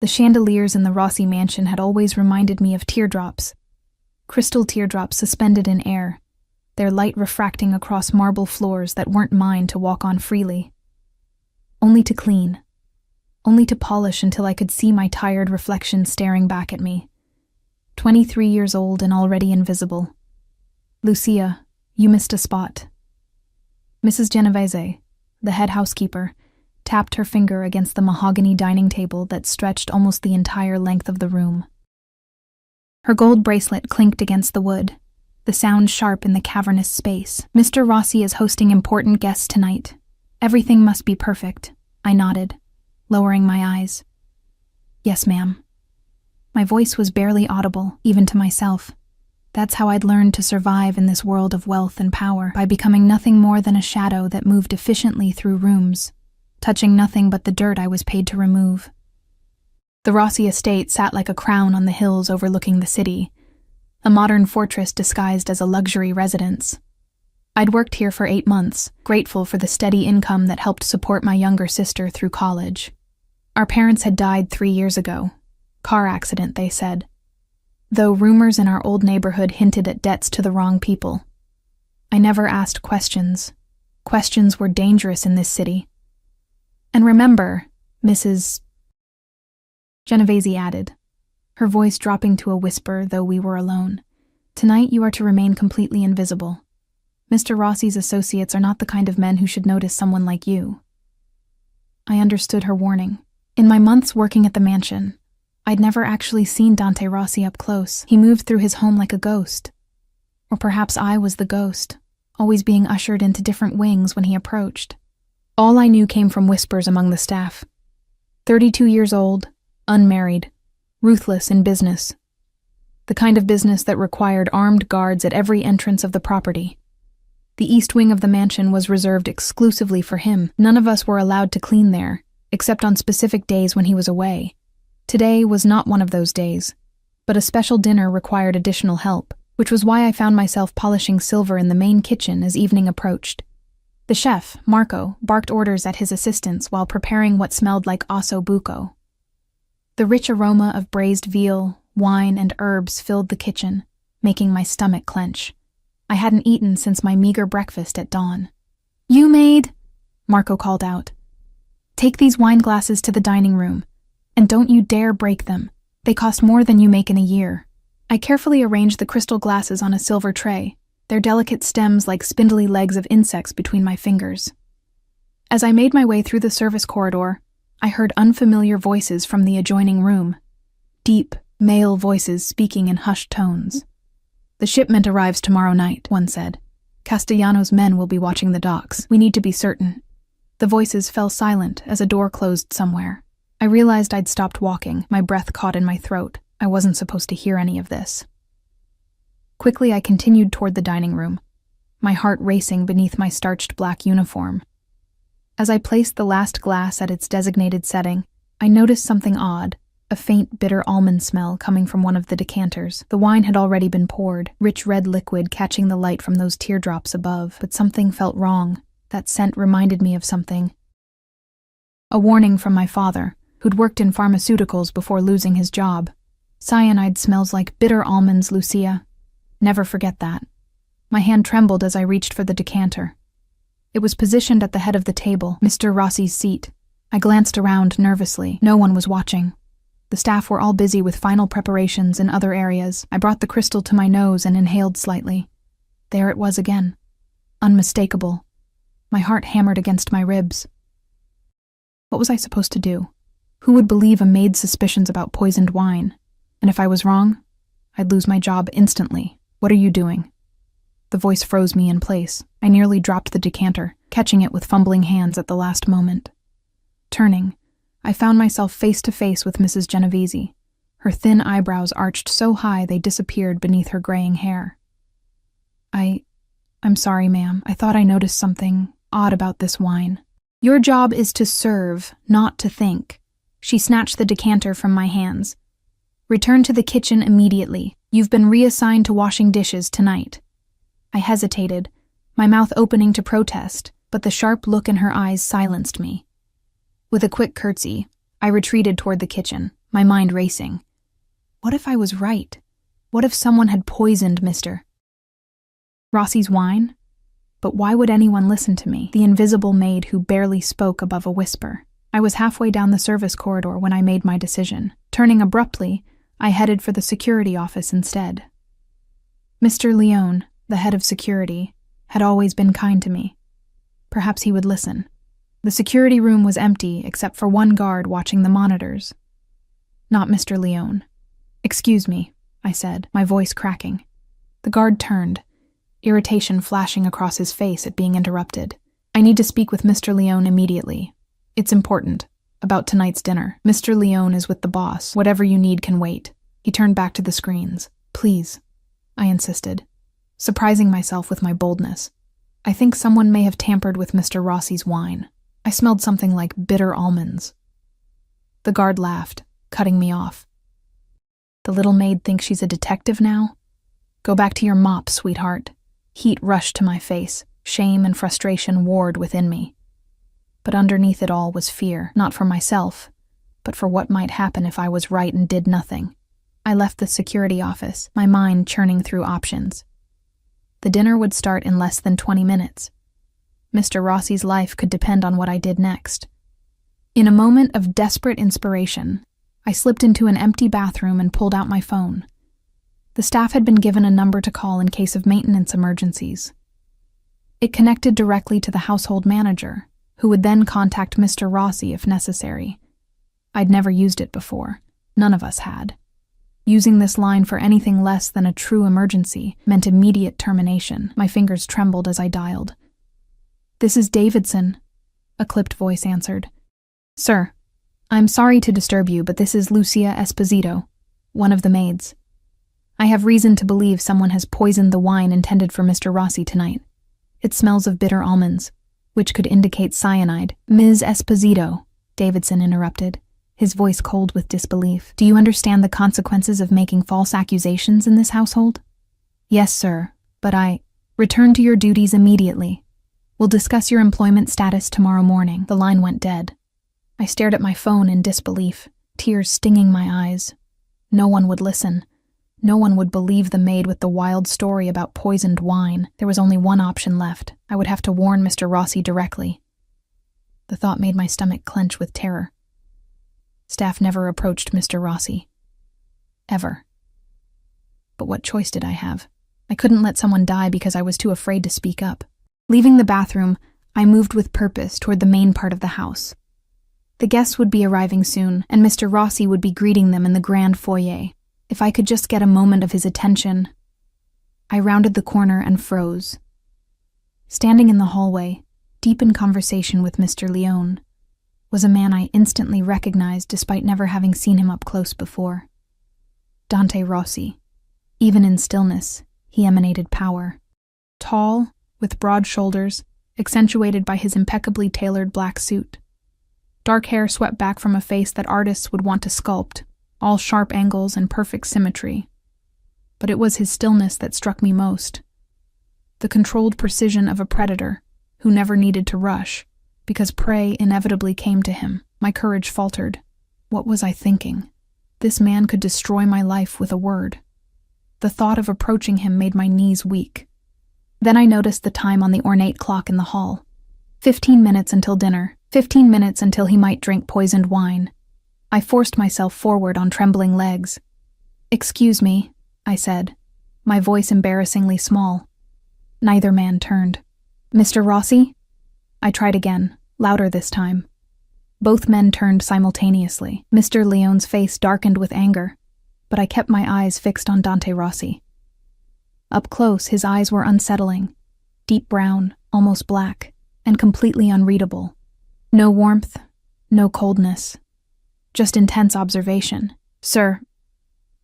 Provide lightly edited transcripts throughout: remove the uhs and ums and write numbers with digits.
The chandeliers in the Rossi mansion had always reminded me of teardrops. Crystal teardrops suspended in air, their light refracting across marble floors that weren't mine to walk on freely. Only to clean. Only to polish until I could see my tired reflection staring back at me. 23 years old and already invisible. Lucia, you missed a spot. Mrs. Genovese, the head housekeeper, tapped her finger against the mahogany dining table that stretched almost the entire length of the room. Her gold bracelet clinked against the wood, the sound sharp in the cavernous space. Mr. Rossi is hosting important guests tonight. Everything must be perfect, I nodded, lowering my eyes. Yes, ma'am. My voice was barely audible, even to myself. That's how I'd learned to survive in this world of wealth and power, by becoming nothing more than a shadow that moved efficiently through rooms, touching nothing but the dirt I was paid to remove. The Rossi estate sat like a crown on the hills overlooking the city, a modern fortress disguised as a luxury residence. I'd worked here for 8 months, grateful for the steady income that helped support my younger sister through college. Our parents had died 3 years ago. Car accident, they said. Though rumors in our old neighborhood hinted at debts to the wrong people. I never asked questions. Questions were dangerous in this city. And remember, Mrs. Genovese added, her voice dropping to a whisper though we were alone. Tonight you are to remain completely invisible. Mr. Rossi's associates are not the kind of men who should notice someone like you. I understood her warning. In my months working at the mansion, I'd never actually seen Dante Rossi up close. He moved through his home like a ghost. Or perhaps I was the ghost, always being ushered into different wings when he approached. All I knew came from whispers among the staff. 32 years old, unmarried, ruthless in business. The kind of business that required armed guards at every entrance of the property. The east wing of the mansion was reserved exclusively for him. None of us were allowed to clean there, except on specific days when he was away. Today was not one of those days, but a special dinner required additional help, which was why I found myself polishing silver in the main kitchen as evening approached. The chef, Marco, barked orders at his assistants while preparing what smelled like osso buco. The rich aroma of braised veal, wine, and herbs filled the kitchen, making my stomach clench. I hadn't eaten since my meager breakfast at dawn. "You, Maid," Marco called out. "Take these wine glasses to the dining room, and don't you dare break them. They cost more than you make in a year." I carefully arranged the crystal glasses on a silver tray, their delicate stems like spindly legs of insects between my fingers. As I made my way through the service corridor, I heard unfamiliar voices from the adjoining room. Deep, male voices speaking in hushed tones. "The shipment arrives tomorrow night," one said. "Castellano's men will be watching the docks. We need to be certain." The voices fell silent as a door closed somewhere. I realized I'd stopped walking, my breath caught in my throat. I wasn't supposed to hear any of this. Quickly, I continued toward the dining room, my heart racing beneath my starched black uniform. As I placed the last glass at its designated setting, I noticed something odd. A faint, bitter almond smell coming from one of the decanters. The wine had already been poured, rich red liquid catching the light from those teardrops above. But something felt wrong. That scent reminded me of something. A warning from my father, who'd worked in pharmaceuticals before losing his job. "Cyanide smells like bitter almonds, Lucia. Never forget that." My hand trembled as I reached for the decanter. It was positioned at the head of the table, Mr. Rossi's seat. I glanced around nervously. No one was watching. The staff were all busy with final preparations in other areas. I brought the crystal to my nose and inhaled slightly. There it was again. Unmistakable. My heart hammered against my ribs. What was I supposed to do? Who would believe a maid's suspicions about poisoned wine? And if I was wrong, I'd lose my job instantly. "What are you doing?" The voice froze me in place. I nearly dropped the decanter, catching it with fumbling hands at the last moment. Turning, I found myself face to face with Mrs. Genovese. Her thin eyebrows arched so high they disappeared beneath her graying hair. I'm sorry, ma'am. I thought I noticed something odd about this wine." "Your job is to serve, not to think." She snatched the decanter from my hands. "Return to the kitchen immediately. You've been reassigned to washing dishes tonight." I hesitated, my mouth opening to protest, but the sharp look in her eyes silenced me. With a quick curtsy, I retreated toward the kitchen, my mind racing. What if I was right? What if someone had poisoned Mr. Rossi's wine? But why would anyone listen to me, the invisible maid who barely spoke above a whisper? I was halfway down the service corridor when I made my decision. Turning abruptly, I headed for the security office instead. Mr. Leone, the head of security, had always been kind to me. Perhaps he would listen. The security room was empty except for one guard watching the monitors. Not Mr. Leone. "Excuse me," I said, my voice cracking. The guard turned, irritation flashing across his face at being interrupted. "I need to speak with Mr. Leone immediately. It's important. About tonight's dinner. Mr. Leone is with the boss. Whatever you need can wait." He turned back to the screens. "Please," I insisted, surprising myself with my boldness. "I think someone may have tampered with Mr. Rossi's wine. I smelled something like bitter almonds." The guard laughed, cutting me off. "The little maid thinks she's a detective now? Go back to your mop, sweetheart." Heat rushed to my face. Shame and frustration warred within me. But underneath it all was fear, not for myself, but for what might happen if I was right and did nothing. I left the security office, my mind churning through options. The dinner would start in less than 20 minutes. Mr. Rossi's life could depend on what I did next. In a moment of desperate inspiration, I slipped into an empty bathroom and pulled out my phone. The staff had been given a number to call in case of maintenance emergencies. It connected directly to the household manager, who would then contact Mr. Rossi if necessary. I'd never used it before. None of us had. Using this line for anything less than a true emergency meant immediate termination. My fingers trembled as I dialed. "This is Davidson," a clipped voice answered. "Sir, I'm sorry to disturb you, but this is Lucia Esposito, one of the maids. I have reason to believe someone has poisoned the wine intended for Mr. Rossi tonight. It smells of bitter almonds, which could indicate cyanide." "Ms. Esposito," Davidson interrupted, his voice cold with disbelief. "Do you understand the consequences of making false accusations in this household?" "Yes, sir, but return to your duties immediately. We'll discuss your employment status tomorrow morning." The line went dead. I stared at my phone in disbelief, tears stinging my eyes. No one would listen. No one would believe the maid with the wild story about poisoned wine. There was only one option left. I would have to warn Mr. Rossi directly. The thought made my stomach clench with terror. Staff never approached Mr. Rossi. Ever. But what choice did I have? I couldn't let someone die because I was too afraid to speak up. Leaving the bathroom, I moved with purpose toward the main part of the house. The guests would be arriving soon, and Mr. Rossi would be greeting them in the grand foyer. If I could just get a moment of his attention. I rounded the corner and froze. Standing in the hallway, deep in conversation with Mr. Leone, was a man I instantly recognized despite never having seen him up close before. Dante Rossi. Even in stillness, he emanated power. Tall, with broad shoulders, accentuated by his impeccably tailored black suit. Dark hair swept back from a face that artists would want to sculpt, all sharp angles and perfect symmetry. But it was his stillness that struck me most. The controlled precision of a predator who never needed to rush, because prey inevitably came to him. My courage faltered. What was I thinking? This man could destroy my life with a word. The thought of approaching him made my knees weak. Then I noticed the time on the ornate clock in the hall. 15 minutes until dinner. 15 minutes until he might drink poisoned wine. I forced myself forward on trembling legs. "Excuse me," I said, my voice embarrassingly small. Neither man turned. "Mr. Rossi?" I tried again, louder this time. Both men turned simultaneously. Mr. Leone's face darkened with anger, but I kept my eyes fixed on Dante Rossi. Up close, his eyes were unsettling, deep brown, almost black, and completely unreadable. No warmth, no coldness. Just intense observation. "Sir,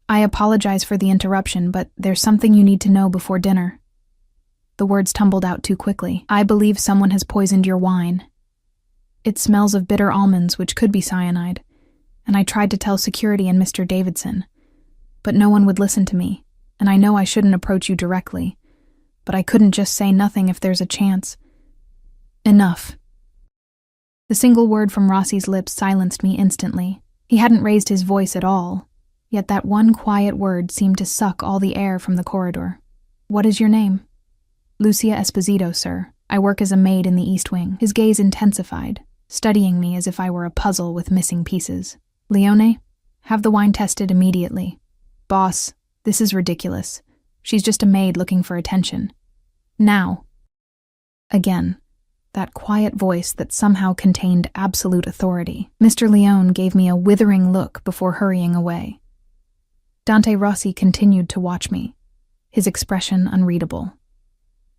I apologize for the interruption, but there's something you need to know before dinner." The words tumbled out too quickly. "I believe someone has poisoned your wine. It smells of bitter almonds, which could be cyanide, and I tried to tell security and Mr. Davidson, but no one would listen to me, and I know I shouldn't approach you directly, but I couldn't just say nothing if there's a chance." "Enough." The single word from Rossi's lips silenced me instantly. He hadn't raised his voice at all, yet that one quiet word seemed to suck all the air from the corridor. "What is your name?" "Lucia Esposito, sir. I work as a maid in the East Wing." His gaze intensified, studying me as if I were a puzzle with missing pieces. "Leone, have the wine tested immediately." "Boss, this is ridiculous. She's just a maid looking for attention." "Now." Again, that quiet voice that somehow contained absolute authority. Mr. Leone gave me a withering look before hurrying away. Dante Rossi continued to watch me, his expression unreadable.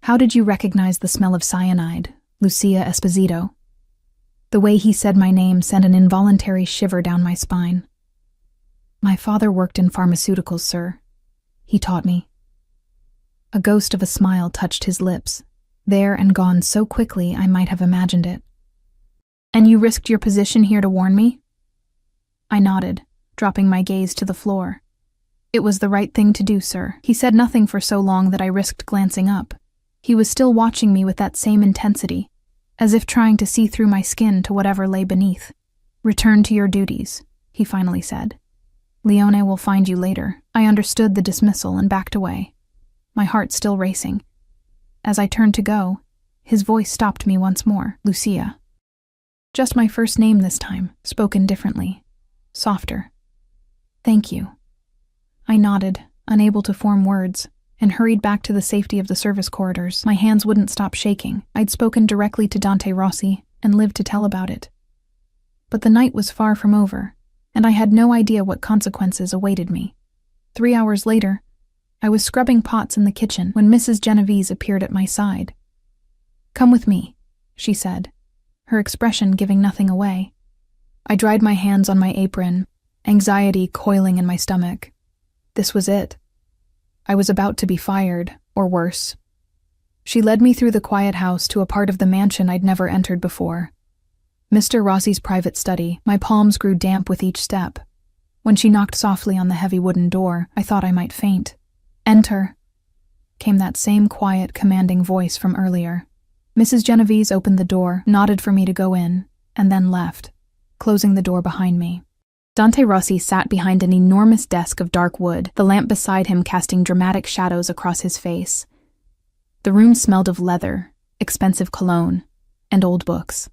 "How did you recognize the smell of cyanide, Lucia Esposito?" The way he said my name sent an involuntary shiver down my spine. "My father worked in pharmaceuticals, sir," he taught me. A ghost of a smile touched his lips, there and gone so quickly I might have imagined it. "And you risked your position here to warn me?" I nodded, dropping my gaze to the floor. "It was the right thing to do, sir." He said nothing for so long that I risked glancing up. He was still watching me with that same intensity, as if trying to see through my skin to whatever lay beneath. "Return to your duties," he finally said. "Leone will find you later." I understood the dismissal and backed away, my heart still racing. As I turned to go, his voice stopped me once more. "Lucia." Just my first name this time, spoken differently, softer. "Thank you." I nodded, unable to form words, and hurried back to the safety of the service corridors. My hands wouldn't stop shaking. I'd spoken directly to Dante Rossi and lived to tell about it. But the night was far from over, and I had no idea what consequences awaited me. 3 hours later, I was scrubbing pots in the kitchen when Mrs. Genovese appeared at my side. "Come with me," she said, her expression giving nothing away. I dried my hands on my apron, anxiety coiling in my stomach. This was it. I was about to be fired, or worse. She led me through the quiet house to a part of the mansion I'd never entered before. Mr. Rossi's private study. My palms grew damp with each step. When she knocked softly on the heavy wooden door, I thought I might faint. "Enter," came that same quiet, commanding voice from earlier. Mrs. Genovese opened the door, nodded for me to go in, and then left, closing the door behind me. Dante Rossi sat behind an enormous desk of dark wood, the lamp beside him casting dramatic shadows across his face. The room smelled of leather, expensive cologne, and old books.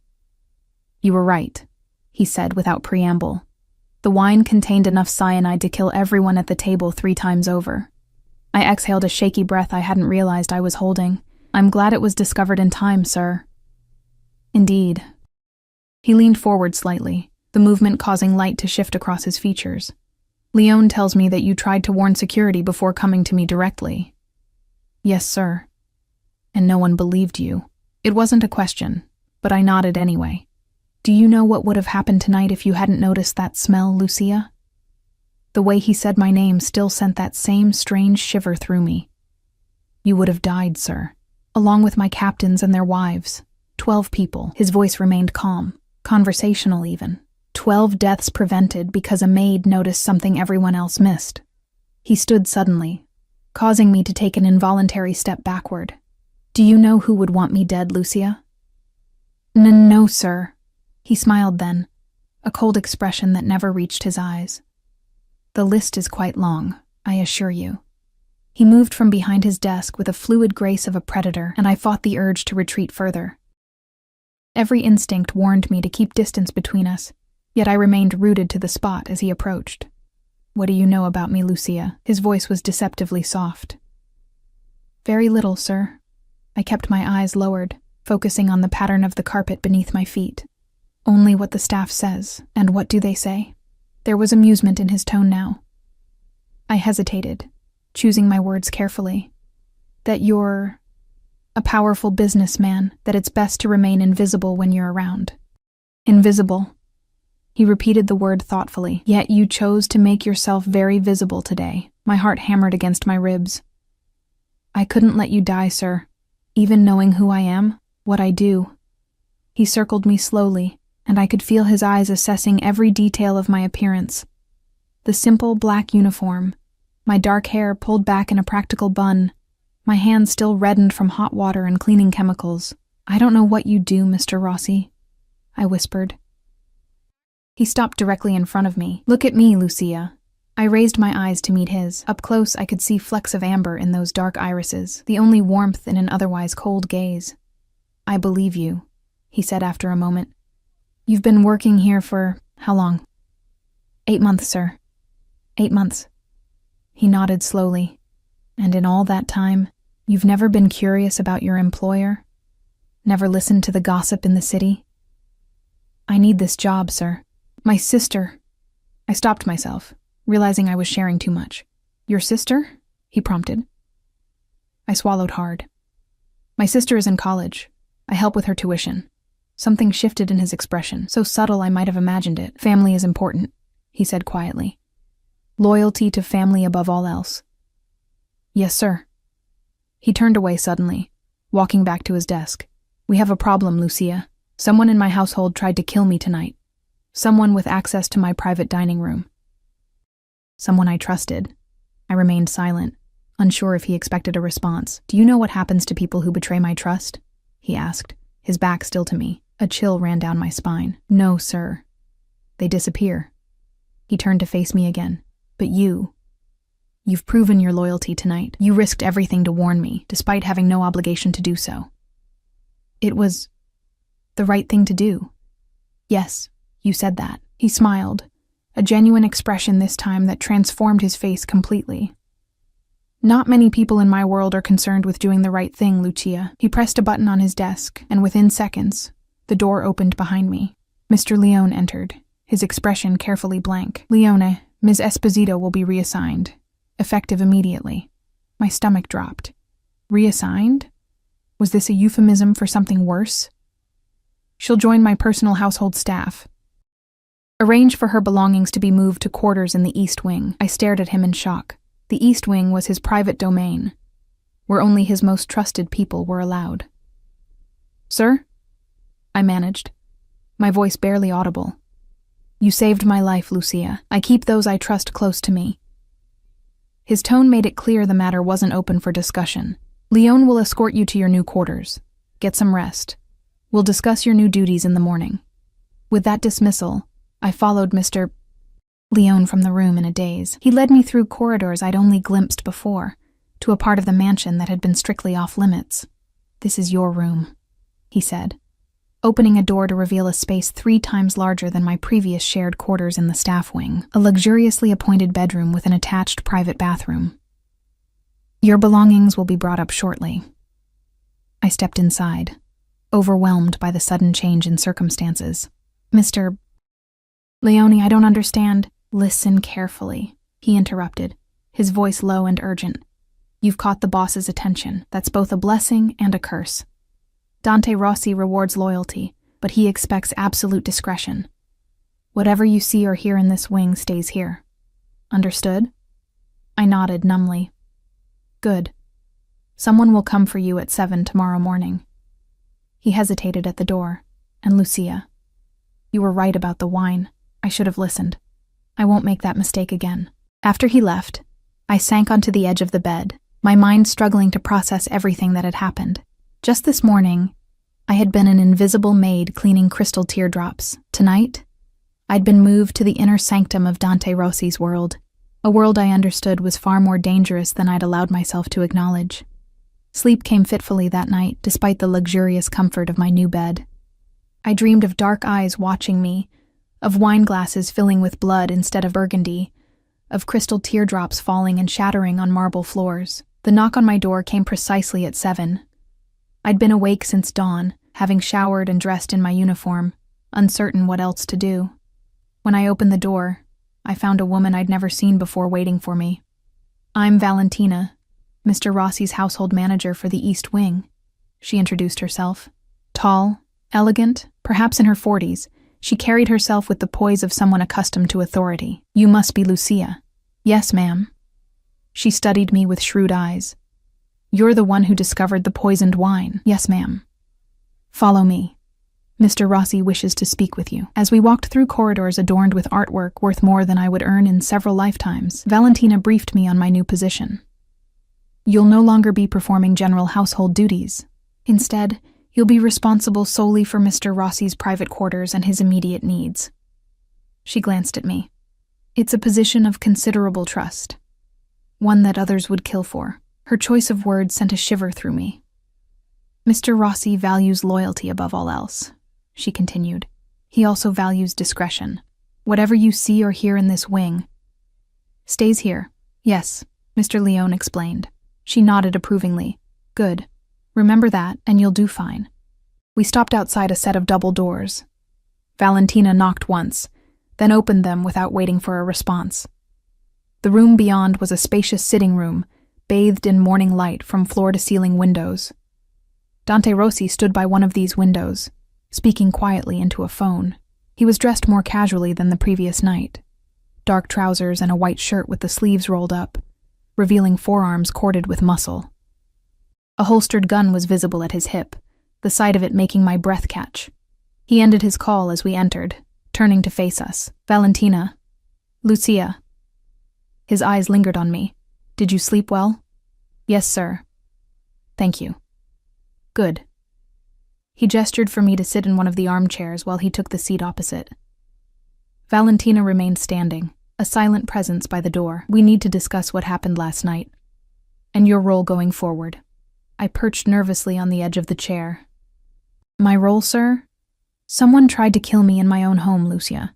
"You were right," he said without preamble. "The wine contained enough cyanide to kill everyone at the table 3 times over." I exhaled a shaky breath I hadn't realized I was holding. "I'm glad it was discovered in time, sir." "Indeed." He leaned forward slightly, the movement causing light to shift across his features. "Leone tells me that you tried to warn security before coming to me directly." "Yes, sir." "And no one believed you." It wasn't a question, but I nodded anyway. "Do you know what would have happened tonight if you hadn't noticed that smell, Lucia?" The way he said my name still sent that same strange shiver through me. "You would have died, sir, along with my captains and their wives. 12 people." His voice remained calm, conversational even. 12 deaths prevented because a maid noticed something everyone else missed. He stood suddenly, causing me to take an involuntary step backward. "Do you know who would want me dead, Lucia?" No, sir." He smiled then, a cold expression that never reached his eyes. "The list is quite long, I assure you." He moved from behind his desk with a fluid grace of a predator, and I fought the urge to retreat further. Every instinct warned me to keep distance between us, yet I remained rooted to the spot as he approached. "What do you know about me, Lucia?" His voice was deceptively soft. "Very little, sir." I kept my eyes lowered, focusing on the pattern of the carpet beneath my feet. "Only what the staff says." "And what do they say?" There was amusement in his tone now. I hesitated, choosing my words carefully. "That you're a powerful businessman, that it's best to remain invisible when you're around." "Invisible." He repeated the word thoughtfully. "Yet you chose to make yourself very visible today." My heart hammered against my ribs. "I couldn't let you die, sir, even knowing who I am, what I do." He circled me slowly, and I could feel his eyes assessing every detail of my appearance. The simple black uniform, my dark hair pulled back in a practical bun, my hands still reddened from hot water and cleaning chemicals. "I don't know what you do, Mr. Rossi," I whispered. He stopped directly in front of me. "Look at me, Lucia." I raised my eyes to meet his. Up close, I could see flecks of amber in those dark irises, the only warmth in an otherwise cold gaze. "I believe you," he said after a moment. "You've been working here for how long?" 8 months, sir. 8 months. He nodded slowly. "And in all that time, you've never been curious about your employer? Never listened to the gossip in the city?" "I need this job, sir. My sister—" I stopped myself, realizing I was sharing too much. "Your sister?" he prompted. I swallowed hard. "My sister is in college. I help with her tuition." Something shifted in his expression, so subtle I might have imagined it. "Family is important," he said quietly. "Loyalty to family above all else." "Yes, sir." He turned away suddenly, walking back to his desk. "We have a problem, Lucia. Someone in my household tried to kill me tonight. Someone with access to my private dining room." "Someone I trusted." I remained silent, unsure if he expected a response. "Do you know what happens to people who betray my trust?" he asked, his back still to me. A chill ran down my spine. "No, sir. They disappear." He turned to face me again. "But you've proven your loyalty tonight. You risked everything to warn me, despite having no obligation to do so." "It was the right thing to do." "Yes, you said that." He smiled, a genuine expression this time that transformed his face completely. "Not many people in my world are concerned with doing the right thing, Lucia." He pressed a button on his desk, and within seconds, the door opened behind me. Mr. Leone entered, his expression carefully blank. "Leone, Ms. Esposito will be reassigned, effective immediately." My stomach dropped. Reassigned? Was this a euphemism for something worse? "She'll join my personal household staff. Arrange for her belongings to be moved to quarters in the East Wing." I stared at him in shock. The East Wing was his private domain, where only his most trusted people were allowed. "Sir?" I managed, my voice barely audible. "You saved my life, Lucia. I keep those I trust close to me." His tone made it clear the matter wasn't open for discussion. "Leone will escort you to your new quarters. Get some rest. We'll discuss your new duties in the morning." With that dismissal, I followed Mr. Leone from the room in a daze. He led me through corridors I'd only glimpsed before, to a part of the mansion that had been strictly off limits. "This is your room," he said, opening a door to reveal a space 3 times larger than my previous shared quarters in the staff wing, a luxuriously appointed bedroom with an attached private bathroom. "Your belongings will be brought up shortly." I stepped inside, overwhelmed by the sudden change in circumstances. "Mr. Leone, I don't understand." "Listen carefully," he interrupted, his voice low and urgent. "You've caught the boss's attention. That's both a blessing and a curse. Dante Rossi rewards loyalty, but he expects absolute discretion. Whatever you see or hear in this wing stays here. Understood?" I nodded numbly. "Good. Someone will come for you at 7 tomorrow morning." He hesitated at the door. "And Lucia, you were right about the wine. I should have listened. I won't make that mistake again." After he left, I sank onto the edge of the bed, my mind struggling to process everything that had happened. Just this morning, I had been an invisible maid cleaning crystal teardrops. Tonight, I'd been moved to the inner sanctum of Dante Rossi's world, a world I understood was far more dangerous than I'd allowed myself to acknowledge. Sleep came fitfully that night, despite the luxurious comfort of my new bed. I dreamed of dark eyes watching me, of wine glasses filling with blood instead of burgundy, of crystal teardrops falling and shattering on marble floors. The knock on my door came precisely at 7. I'd been awake since dawn, having showered and dressed in my uniform, uncertain what else to do. When I opened the door, I found a woman I'd never seen before waiting for me. "I'm Valentina, Mr. Rossi's household manager for the East Wing," she introduced herself. Tall, elegant, perhaps in her 40s, she carried herself with the poise of someone accustomed to authority. "You must be Lucia." "Yes, ma'am." She studied me with shrewd eyes. "You're the one who discovered the poisoned wine." "Yes, ma'am." "Follow me. Mr. Rossi wishes to speak with you." As we walked through corridors adorned with artwork worth more than I would earn in several lifetimes, Valentina briefed me on my new position. "You'll no longer be performing general household duties. Instead, you'll be responsible solely for Mr. Rossi's private quarters and his immediate needs." She glanced at me. It's a position of considerable trust. One that others would kill for. Her choice of words sent a shiver through me. Mr. Rossi values loyalty above all else, she continued. He also values discretion. Whatever you see or hear in this wing stays here. Yes, Mr. Leone explained. She nodded approvingly. Good. Remember that, and you'll do fine. We stopped outside a set of double doors. Valentina knocked once, then opened them without waiting for a response. The room beyond was a spacious sitting room, bathed in morning light from floor-to-ceiling windows. Dante Rossi stood by one of these windows, speaking quietly into a phone. He was dressed more casually than the previous night. Dark trousers and a white shirt with the sleeves rolled up, revealing forearms corded with muscle. A holstered gun was visible at his hip, the sight of it making my breath catch. He ended his call as we entered, turning to face us. Valentina. Lucia. His eyes lingered on me. Did you sleep well? Yes, sir. Thank you. Good. He gestured for me to sit in one of the armchairs while he took the seat opposite. Valentina remained standing, a silent presence by the door. We need to discuss what happened last night, and your role going forward. I perched nervously on the edge of the chair. My role, sir? Someone tried to kill me in my own home, Lucia.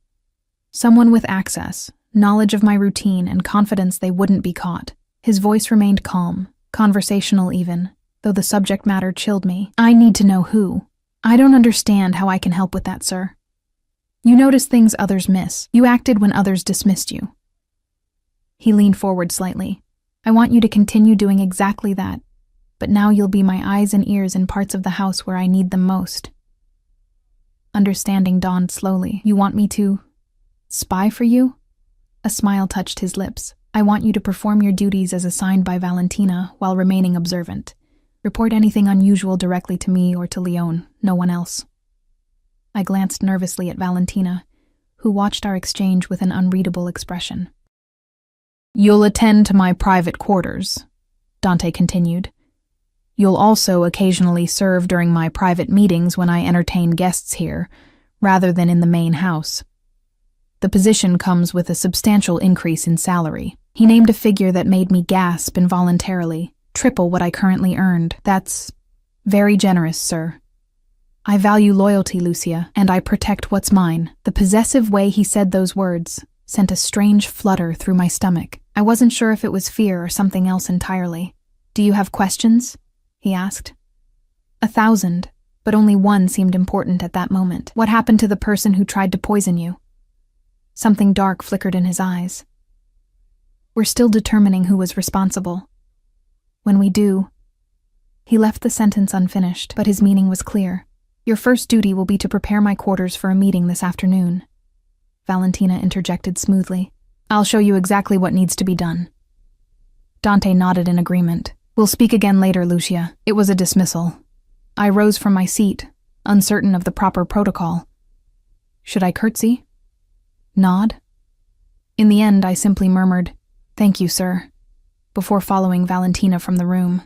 Someone with access, knowledge of my routine, and confidence they wouldn't be caught. His voice remained calm, conversational even, though the subject matter chilled me. I need to know who. I don't understand how I can help with that, sir. You notice things others miss. You acted when others dismissed you. He leaned forward slightly. I want you to continue doing exactly that, but now you'll be my eyes and ears in parts of the house where I need them most. Understanding dawned slowly. You want me to spy for you? A smile touched his lips. I want you to perform your duties as assigned by Valentina while remaining observant. Report anything unusual directly to me or to Leone, no one else. I glanced nervously at Valentina, who watched our exchange with an unreadable expression. You'll attend to my private quarters, Dante continued. You'll also occasionally serve during my private meetings when I entertain guests here, rather than in the main house. The position comes with a substantial increase in salary. He named a figure that made me gasp involuntarily, triple what I currently earned. That's very generous, sir. I value loyalty, Lucia, and I protect what's mine. The possessive way he said those words sent a strange flutter through my stomach. I wasn't sure if it was fear or something else entirely. Do you have questions? He asked. 1,000, but only one seemed important at that moment. What happened to the person who tried to poison you? Something dark flickered in his eyes. We're still determining who was responsible. When we do... He left the sentence unfinished, but his meaning was clear. Your first duty will be to prepare my quarters for a meeting this afternoon. Valentina interjected smoothly. I'll show you exactly what needs to be done. Dante nodded in agreement. We'll speak again later, Lucia. It was a dismissal. I rose from my seat, uncertain of the proper protocol. Should I curtsy? Nod? In the end, I simply murmured, "Thank you, sir," before following Valentina from the room.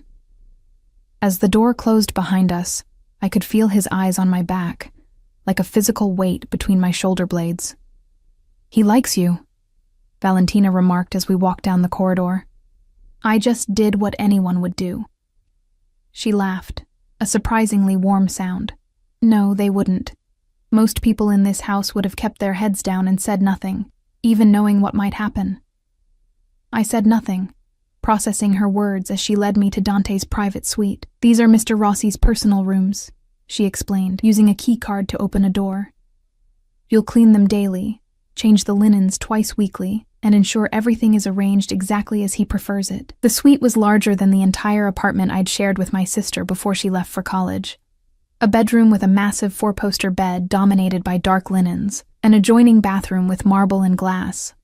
As the door closed behind us, I could feel his eyes on my back, like a physical weight between my shoulder blades. He likes you, Valentina remarked as we walked down the corridor. I just did what anyone would do. She laughed, a surprisingly warm sound. No, they wouldn't. Most people in this house would have kept their heads down and said nothing, even knowing what might happen. I said nothing, processing her words as she led me to Dante's private suite. These are Mr. Rossi's personal rooms, she explained, using a key card to open a door. You'll clean them daily, change the linens twice weekly, and ensure everything is arranged exactly as he prefers it. The suite was larger than the entire apartment I'd shared with my sister before she left for college. A bedroom with a massive 4-poster bed dominated by dark linens, an adjoining bathroom with marble and glass,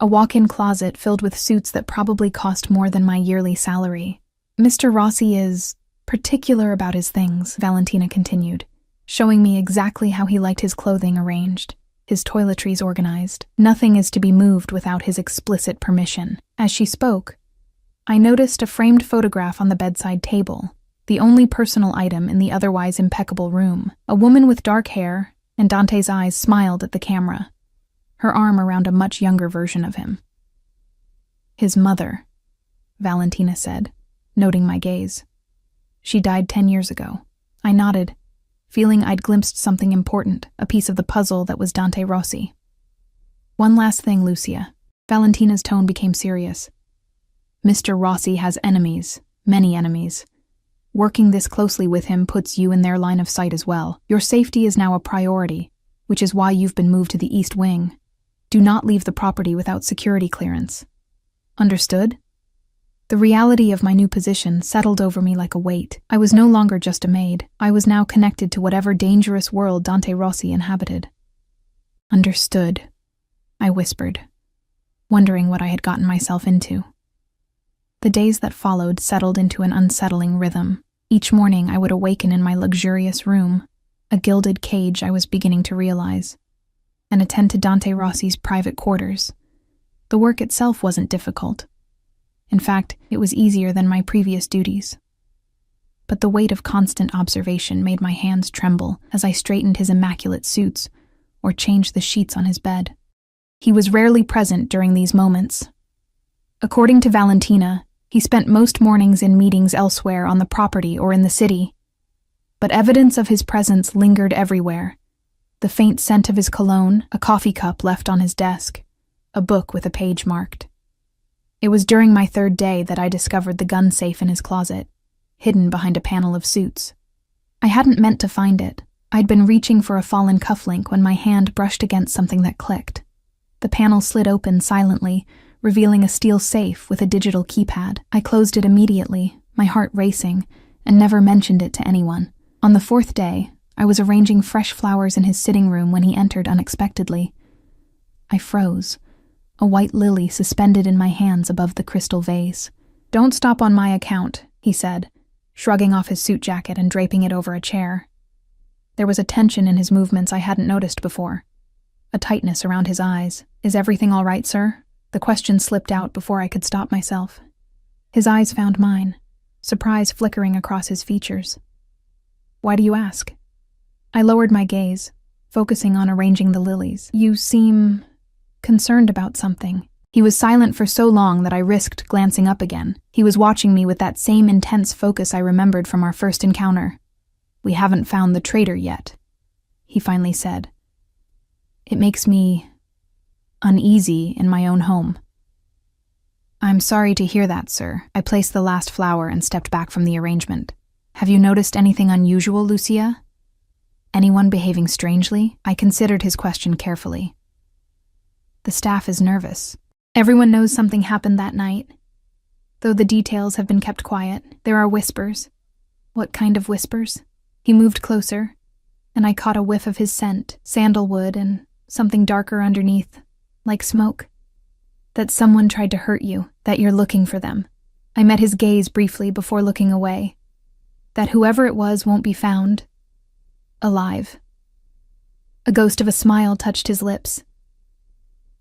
a walk-in closet filled with suits that probably cost more than my yearly salary. Mr. Rossi is particular about his things, Valentina continued, showing me exactly how he liked his clothing arranged, his toiletries organized. Nothing is to be moved without his explicit permission. As she spoke, I noticed a framed photograph on the bedside table, the only personal item in the otherwise impeccable room. A woman with dark hair, and Dante's eyes smiled at the camera. her arm around a much younger version of him. "His mother," Valentina said, noting my gaze. "She died 10 years ago." I nodded, feeling I'd glimpsed something important, a piece of the puzzle that was Dante Rossi. "One last thing, Lucia." Valentina's tone became serious. "Mr. Rossi has enemies, many enemies. Working this closely with him puts you in their line of sight as well. Your safety is now a priority, which is why you've been moved to the East Wing. Do not leave the property without security clearance. Understood?" The reality of my new position settled over me like a weight. I was no longer just a maid. I was now connected to whatever dangerous world Dante Rossi inhabited. "Understood," I whispered, wondering what I had gotten myself into. The days that followed settled into an unsettling rhythm. Each morning I would awaken in my luxurious room, a gilded cage I was beginning to realize, and attend to Dante Rossi's private quarters. The work itself wasn't difficult. In fact, it was easier than my previous duties. But the weight of constant observation made my hands tremble as I straightened his immaculate suits or changed the sheets on his bed. He was rarely present during these moments. According to Valentina, he spent most mornings in meetings elsewhere on the property or in the city. But evidence of his presence lingered everywhere. The faint scent of his cologne, a coffee cup left on his desk, a book with a page marked. It was during my 3rd day that I discovered the gun safe in his closet, hidden behind a panel of suits. I hadn't meant to find it. I'd been reaching for a fallen cufflink when my hand brushed against something that clicked. The panel slid open silently, revealing a steel safe with a digital keypad. I closed it immediately, my heart racing, and never mentioned it to anyone. On the 4th day, I was arranging fresh flowers in his sitting room when he entered unexpectedly. I froze, a white lily suspended in my hands above the crystal vase. "Don't stop on my account," he said, shrugging off his suit jacket and draping it over a chair. There was a tension in his movements I hadn't noticed before, a tightness around his eyes. "Is everything all right, sir?" The question slipped out before I could stop myself. His eyes found mine, surprise flickering across his features. "Why do you ask?" I lowered my gaze, focusing on arranging the lilies. "You seem concerned about something." He was silent for so long that I risked glancing up again. He was watching me with that same intense focus I remembered from our first encounter. "We haven't found the traitor yet," he finally said. "It makes me uneasy in my own home." "I'm sorry to hear that, sir." I placed the last flower and stepped back from the arrangement. "Have you noticed anything unusual, Lucia? Anyone behaving strangely?" I considered his question carefully. "The staff is nervous. Everyone knows something happened that night. Though the details have been kept quiet, there are whispers." "What kind of whispers?" He moved closer, and I caught a whiff of his scent, sandalwood and something darker underneath, like smoke. "That someone tried to hurt you, that you're looking for them." I met his gaze briefly before looking away. "That whoever it was won't be found alive." A ghost of a smile touched his lips.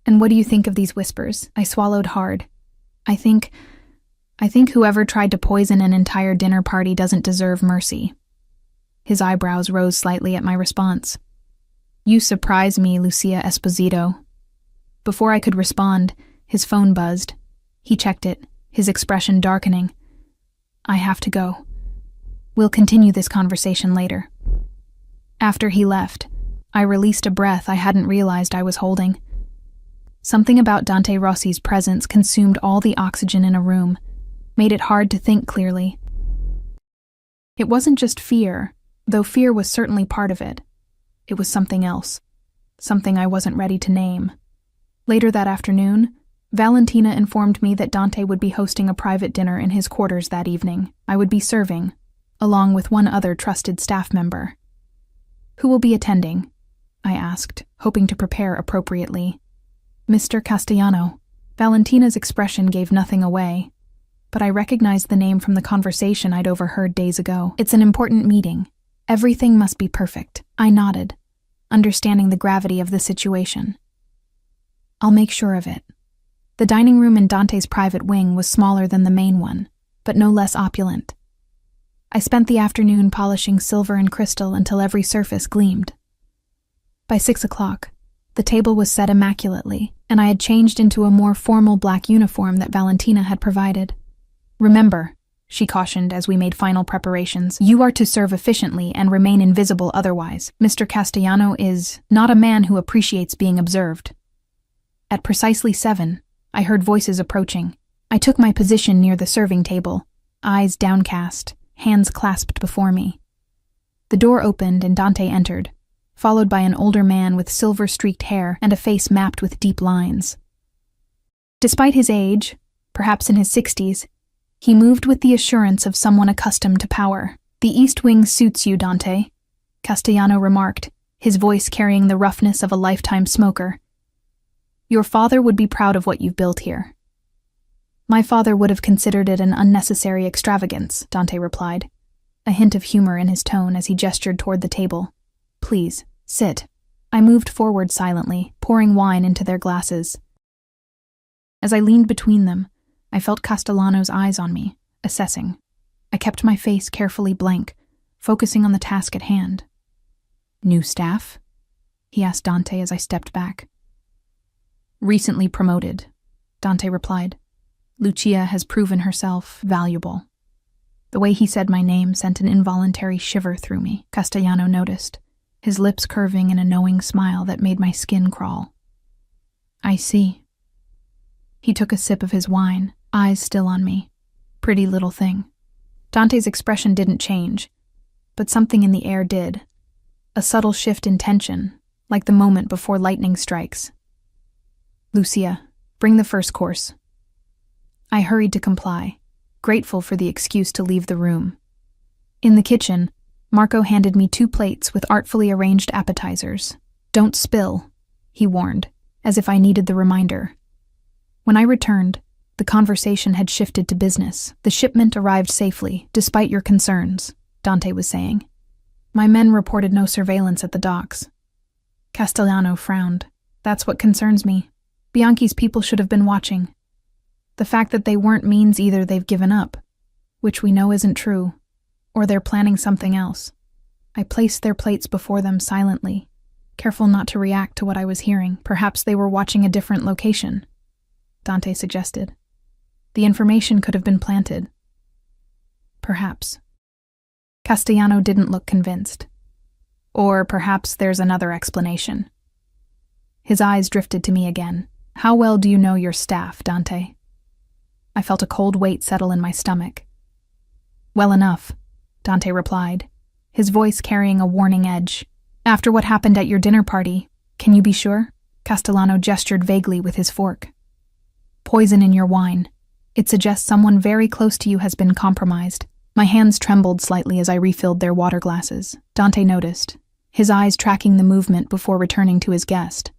"And what do you think of these whispers?" I swallowed hard. I think whoever tried to poison an entire dinner party doesn't deserve mercy." His eyebrows rose slightly at my response. "You surprise me, Lucia Esposito." Before I could respond, his phone buzzed. He checked it, his expression darkening. "I have to go. We'll continue this conversation later." After he left, I released a breath I hadn't realized I was holding. Something about Dante Rossi's presence consumed all the oxygen in a room, made it hard to think clearly. It wasn't just fear, though fear was certainly part of it. It was something else, something I wasn't ready to name. Later that afternoon, Valentina informed me that Dante would be hosting a private dinner in his quarters that evening. I would be serving, along with one other trusted staff member. "Who will be attending?" I asked, hoping to prepare appropriately. "Mr. Castellano." Valentina's expression gave nothing away, but I recognized the name from the conversation I'd overheard days ago. "It's an important meeting. Everything must be perfect." I nodded, understanding the gravity of the situation. "I'll make sure of it." The dining room in Dante's private wing was smaller than the main one, but no less opulent. I spent the afternoon polishing silver and crystal until every surface gleamed. By 6 o'clock, The table was set immaculately, and I had changed into a more formal black uniform that Valentina had provided. "Remember," she cautioned as we made final preparations, "you are to serve efficiently and remain invisible otherwise. Mr. Castellano is not a man who appreciates being observed." At precisely 7, I heard voices approaching. I took my position near the serving table, eyes downcast, hands clasped before me. The door opened and Dante entered, followed by an older man with silver-streaked hair and a face mapped with deep lines. Despite his age, perhaps in his 60s, he moved with the assurance of someone accustomed to power. "The East Wing suits you, Dante," Castellano remarked, his voice carrying the roughness of a lifetime smoker. "Your father would be proud of what you've built here." "My father would have considered it an unnecessary extravagance," Dante replied, a hint of humor in his tone as he gestured toward the table. "Please, sit." I moved forward silently, pouring wine into their glasses. As I leaned between them, I felt Castellano's eyes on me, assessing. I kept my face carefully blank, focusing on the task at hand. "New staff?" he asked Dante as I stepped back. "Recently promoted," Dante replied. "Lucia has proven herself valuable." The way he said my name sent an involuntary shiver through me, Castellano noticed, his lips curving in a knowing smile that made my skin crawl. "I see." He took a sip of his wine, eyes still on me. "Pretty little thing." Dante's expression didn't change, but something in the air did. A subtle shift in tension, like the moment before lightning strikes. "Lucia, bring the first course." I hurried to comply, grateful for the excuse to leave the room. In the kitchen, Marco handed me 2 plates with artfully arranged appetizers. "Don't spill," he warned, as if I needed the reminder. When I returned, the conversation had shifted to business. "The shipment arrived safely, despite your concerns," Dante was saying. "My men reported no surveillance at the docks." Castellano frowned. "That's what concerns me. Bianchi's people should have been watching. The fact that they weren't means either they've given up, which we know isn't true, or they're planning something else." I placed their plates before them silently, careful not to react to what I was hearing. "Perhaps they were watching a different location," Dante suggested. "The information could have been planted." "Perhaps." Castellano didn't look convinced. "Or perhaps there's another explanation." His eyes drifted to me again. "How well do you know your staff, Dante?" I felt a cold weight settle in my stomach. "Well enough," Dante replied, his voice carrying a warning edge. "After what happened at your dinner party, can you be sure?" Castellano gestured vaguely with his fork. "Poison in your wine. It suggests someone very close to you has been compromised." My hands trembled slightly as I refilled their water glasses. Dante noticed, his eyes tracking the movement before returning to his guest.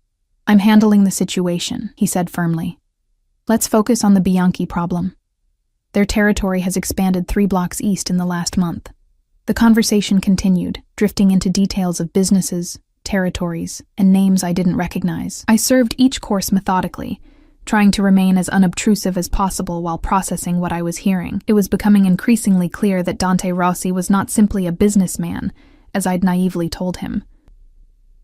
"I'm handling the situation," he said firmly. "Let's focus on the Bianchi problem. Their territory has expanded 3 blocks east in the last month." The conversation continued, drifting into details of businesses, territories, and names I didn't recognize. I served each course methodically, trying to remain as unobtrusive as possible while processing what I was hearing. It was becoming increasingly clear that Dante Rossi was not simply a businessman, as I'd naively told him.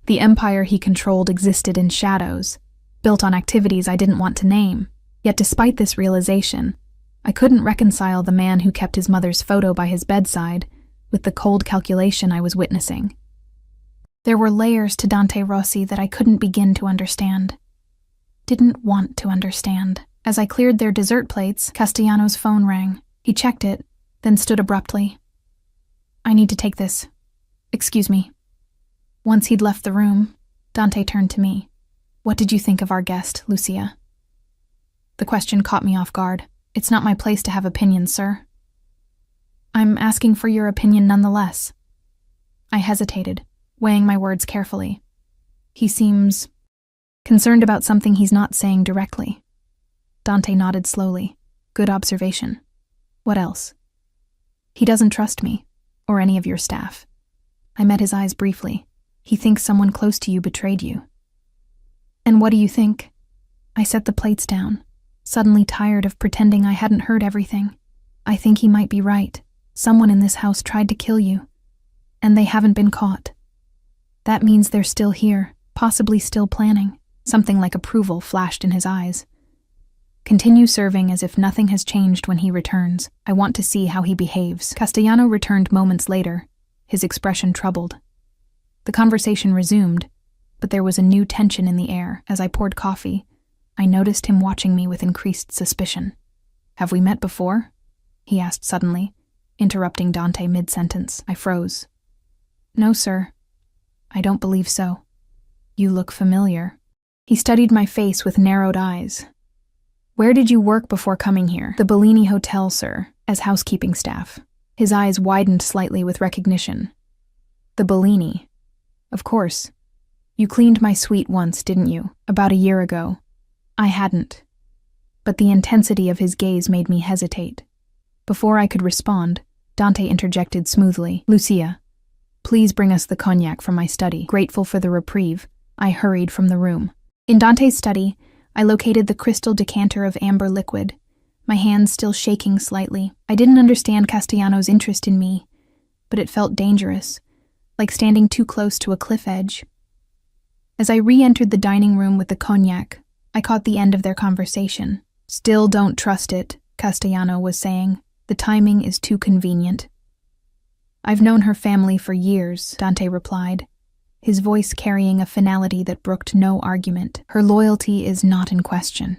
The empire he controlled existed in shadows, built on activities I didn't want to name. Yet despite this realization, I couldn't reconcile the man who kept his mother's photo by his bedside with the cold calculation I was witnessing. There were layers to Dante Rossi that I couldn't begin to understand. Didn't want to understand. As I cleared their dessert plates, Castellano's phone rang. He checked it, then stood abruptly. "I need to take this. Excuse me." Once he'd left the room, Dante turned to me. "What did you think of our guest, Lucia?" The question caught me off guard. "It's not my place to have opinions, sir." "I'm asking for your opinion nonetheless." I hesitated, weighing my words carefully. "He seems concerned about something he's not saying directly." Dante nodded slowly. "Good observation. What else?" "He doesn't trust me, or any of your staff." I met his eyes briefly. "He thinks someone close to you betrayed you." "And what do you think?" I set the plates down, suddenly tired of pretending I hadn't heard everything. "I think he might be right. Someone in this house tried to kill you, and they haven't been caught. That means they're still here, possibly still planning. Something like approval flashed in his eyes. Continue serving as if nothing has changed when he returns. I want to see how he behaves. Castellano returned moments later, his expression troubled. The conversation resumed, but there was a new tension in the air. As I poured coffee, I noticed him watching me with increased suspicion. "Have we met before?" he asked suddenly, interrupting Dante mid-sentence. I froze. "No, sir. I don't believe so." "You look familiar." He studied my face with narrowed eyes. "Where did you work before coming here?" "The Bellini Hotel, sir, as housekeeping staff." His eyes widened slightly with recognition. "The Bellini. Of course. You cleaned my suite once, didn't you? About a year ago." I hadn't. But the intensity of his gaze made me hesitate. Before I could respond, Dante interjected smoothly. "Lucia, please bring us the cognac from my study." Grateful for the reprieve, I hurried from the room. In Dante's study, I located the crystal decanter of amber liquid, my hands still shaking slightly. I didn't understand Castellano's interest in me, but it felt dangerous, like standing too close to a cliff edge. As I re-entered the dining room with the cognac, I caught the end of their conversation. "Still don't trust it," Castellano was saying. "The timing is too convenient." "I've known her family for years," Dante replied, his voice carrying a finality that brooked no argument. "Her loyalty is not in question."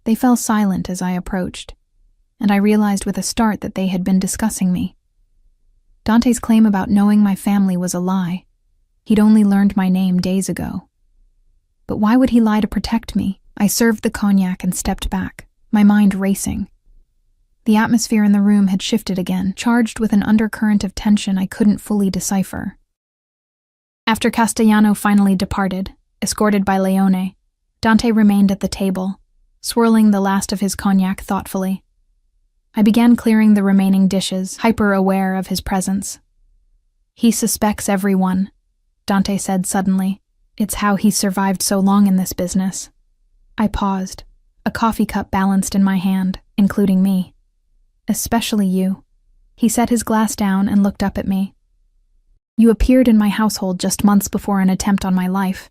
They fell silent as I approached, and I realized with a start that they had been discussing me. Dante's claim about knowing my family was a lie. He'd only learned my name days ago. But why would he lie to protect me? I served the cognac and stepped back, my mind racing. The atmosphere in the room had shifted again, charged with an undercurrent of tension I couldn't fully decipher. After Castellano finally departed, escorted by Leone, Dante remained at the table, swirling the last of his cognac thoughtfully. I began clearing the remaining dishes, hyper-aware of his presence. "He suspects everyone," Dante said suddenly. "It's how he's survived so long in this business." I paused, a coffee cup balanced in my hand, including me. "Especially you." He set his glass down and looked up at me. "You appeared in my household just months before an attempt on my life,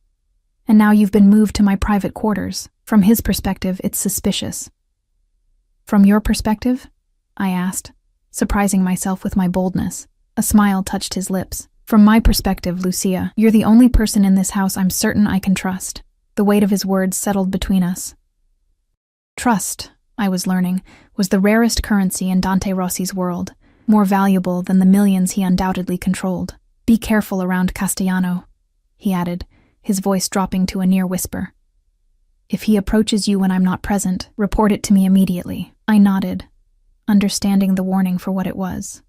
and now you've been moved to my private quarters. From his perspective, it's suspicious." "From your perspective?" I asked, surprising myself with my boldness. A smile touched his lips. "From my perspective, Lucia, you're the only person in this house I'm certain I can trust." The weight of his words settled between us. Trust, I was learning, was the rarest currency in Dante Rossi's world, more valuable than the millions he undoubtedly controlled. "Be careful around Castellano," he added, his voice dropping to a near whisper. "If he approaches you when I'm not present, report it to me immediately." I nodded, understanding the warning for what it was.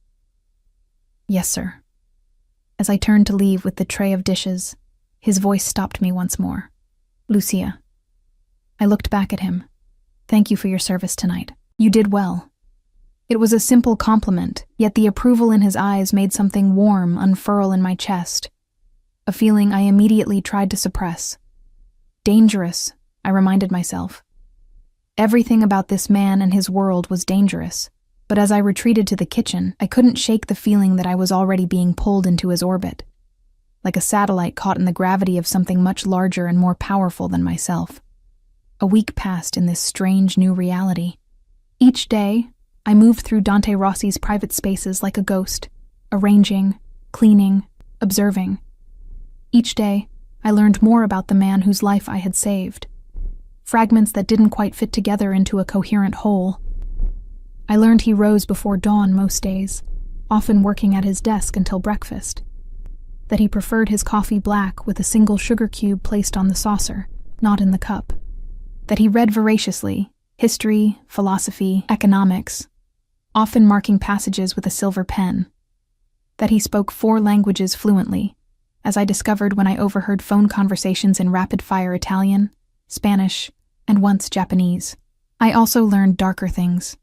"Yes, sir." As I turned to leave with the tray of dishes, his voice stopped me once more. "Lucia." I looked back at him. "Thank you for your service tonight. You did well." It was a simple compliment, yet the approval in his eyes made something warm unfurl in my chest, a feeling I immediately tried to suppress. Dangerous, I reminded myself. Everything about this man and his world was dangerous, but as I retreated to the kitchen, I couldn't shake the feeling that I was already being pulled into his orbit, like a satellite caught in the gravity of something much larger and more powerful than myself. A week passed in this strange new reality. Each day, I moved through Dante Rossi's private spaces like a ghost, arranging, cleaning, observing. Each day, I learned more about the man whose life I had saved, fragments that didn't quite fit together into a coherent whole. I learned he rose before dawn most days, often working at his desk until breakfast, that he preferred his coffee black with a single sugar cube placed on the saucer, not in the cup, that he read voraciously, history, philosophy, economics, often marking passages with a silver pen, that he spoke 4 languages fluently, as I discovered when I overheard phone conversations in rapid-fire Italian, Spanish, and once Japanese. I also learned darker things.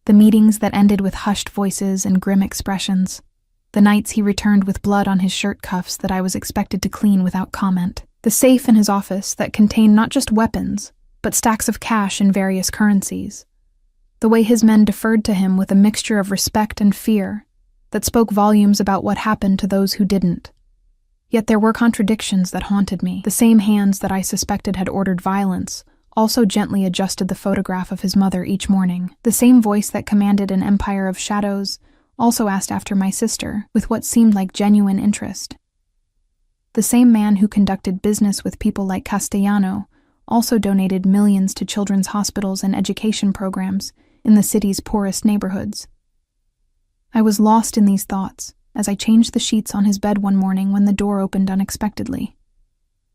The meetings that ended with hushed voices and grim expressions. The nights he returned with blood on his shirt cuffs that I was expected to clean without comment. The safe in his office that contained not just weapons, but stacks of cash in various currencies. The way his men deferred to him with a mixture of respect and fear that spoke volumes about what happened to those who didn't. Yet there were contradictions that haunted me. The same hands that I suspected had ordered violence also gently adjusted the photograph of his mother each morning. The same voice that commanded an empire of shadows also asked after my sister, with what seemed like genuine interest. The same man who conducted business with people like Castellano also donated millions to children's hospitals and education programs in the city's poorest neighborhoods. I was lost in these thoughts as I changed the sheets on his bed one morning when the door opened unexpectedly.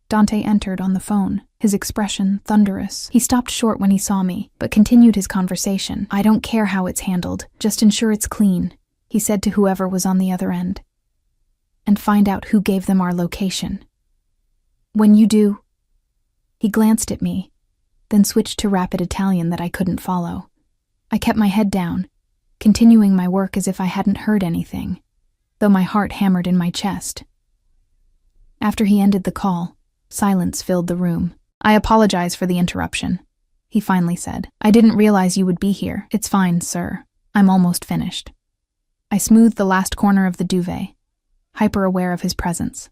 Dante entered on the phone, his expression thunderous. He stopped short when he saw me, but continued his conversation. "I don't care how it's handled, just ensure it's clean," he said to whoever was on the other end. "And find out who gave them our location. When you do..." He glanced at me, then switched to rapid Italian that I couldn't follow. I kept my head down, continuing my work as if I hadn't heard anything, though my heart hammered in my chest. After he ended the call, silence filled the room. "I apologize for the interruption," he finally said. "I didn't realize you would be here." "It's fine, sir. I'm almost finished." I smoothed the last corner of the duvet, hyper-aware of his presence.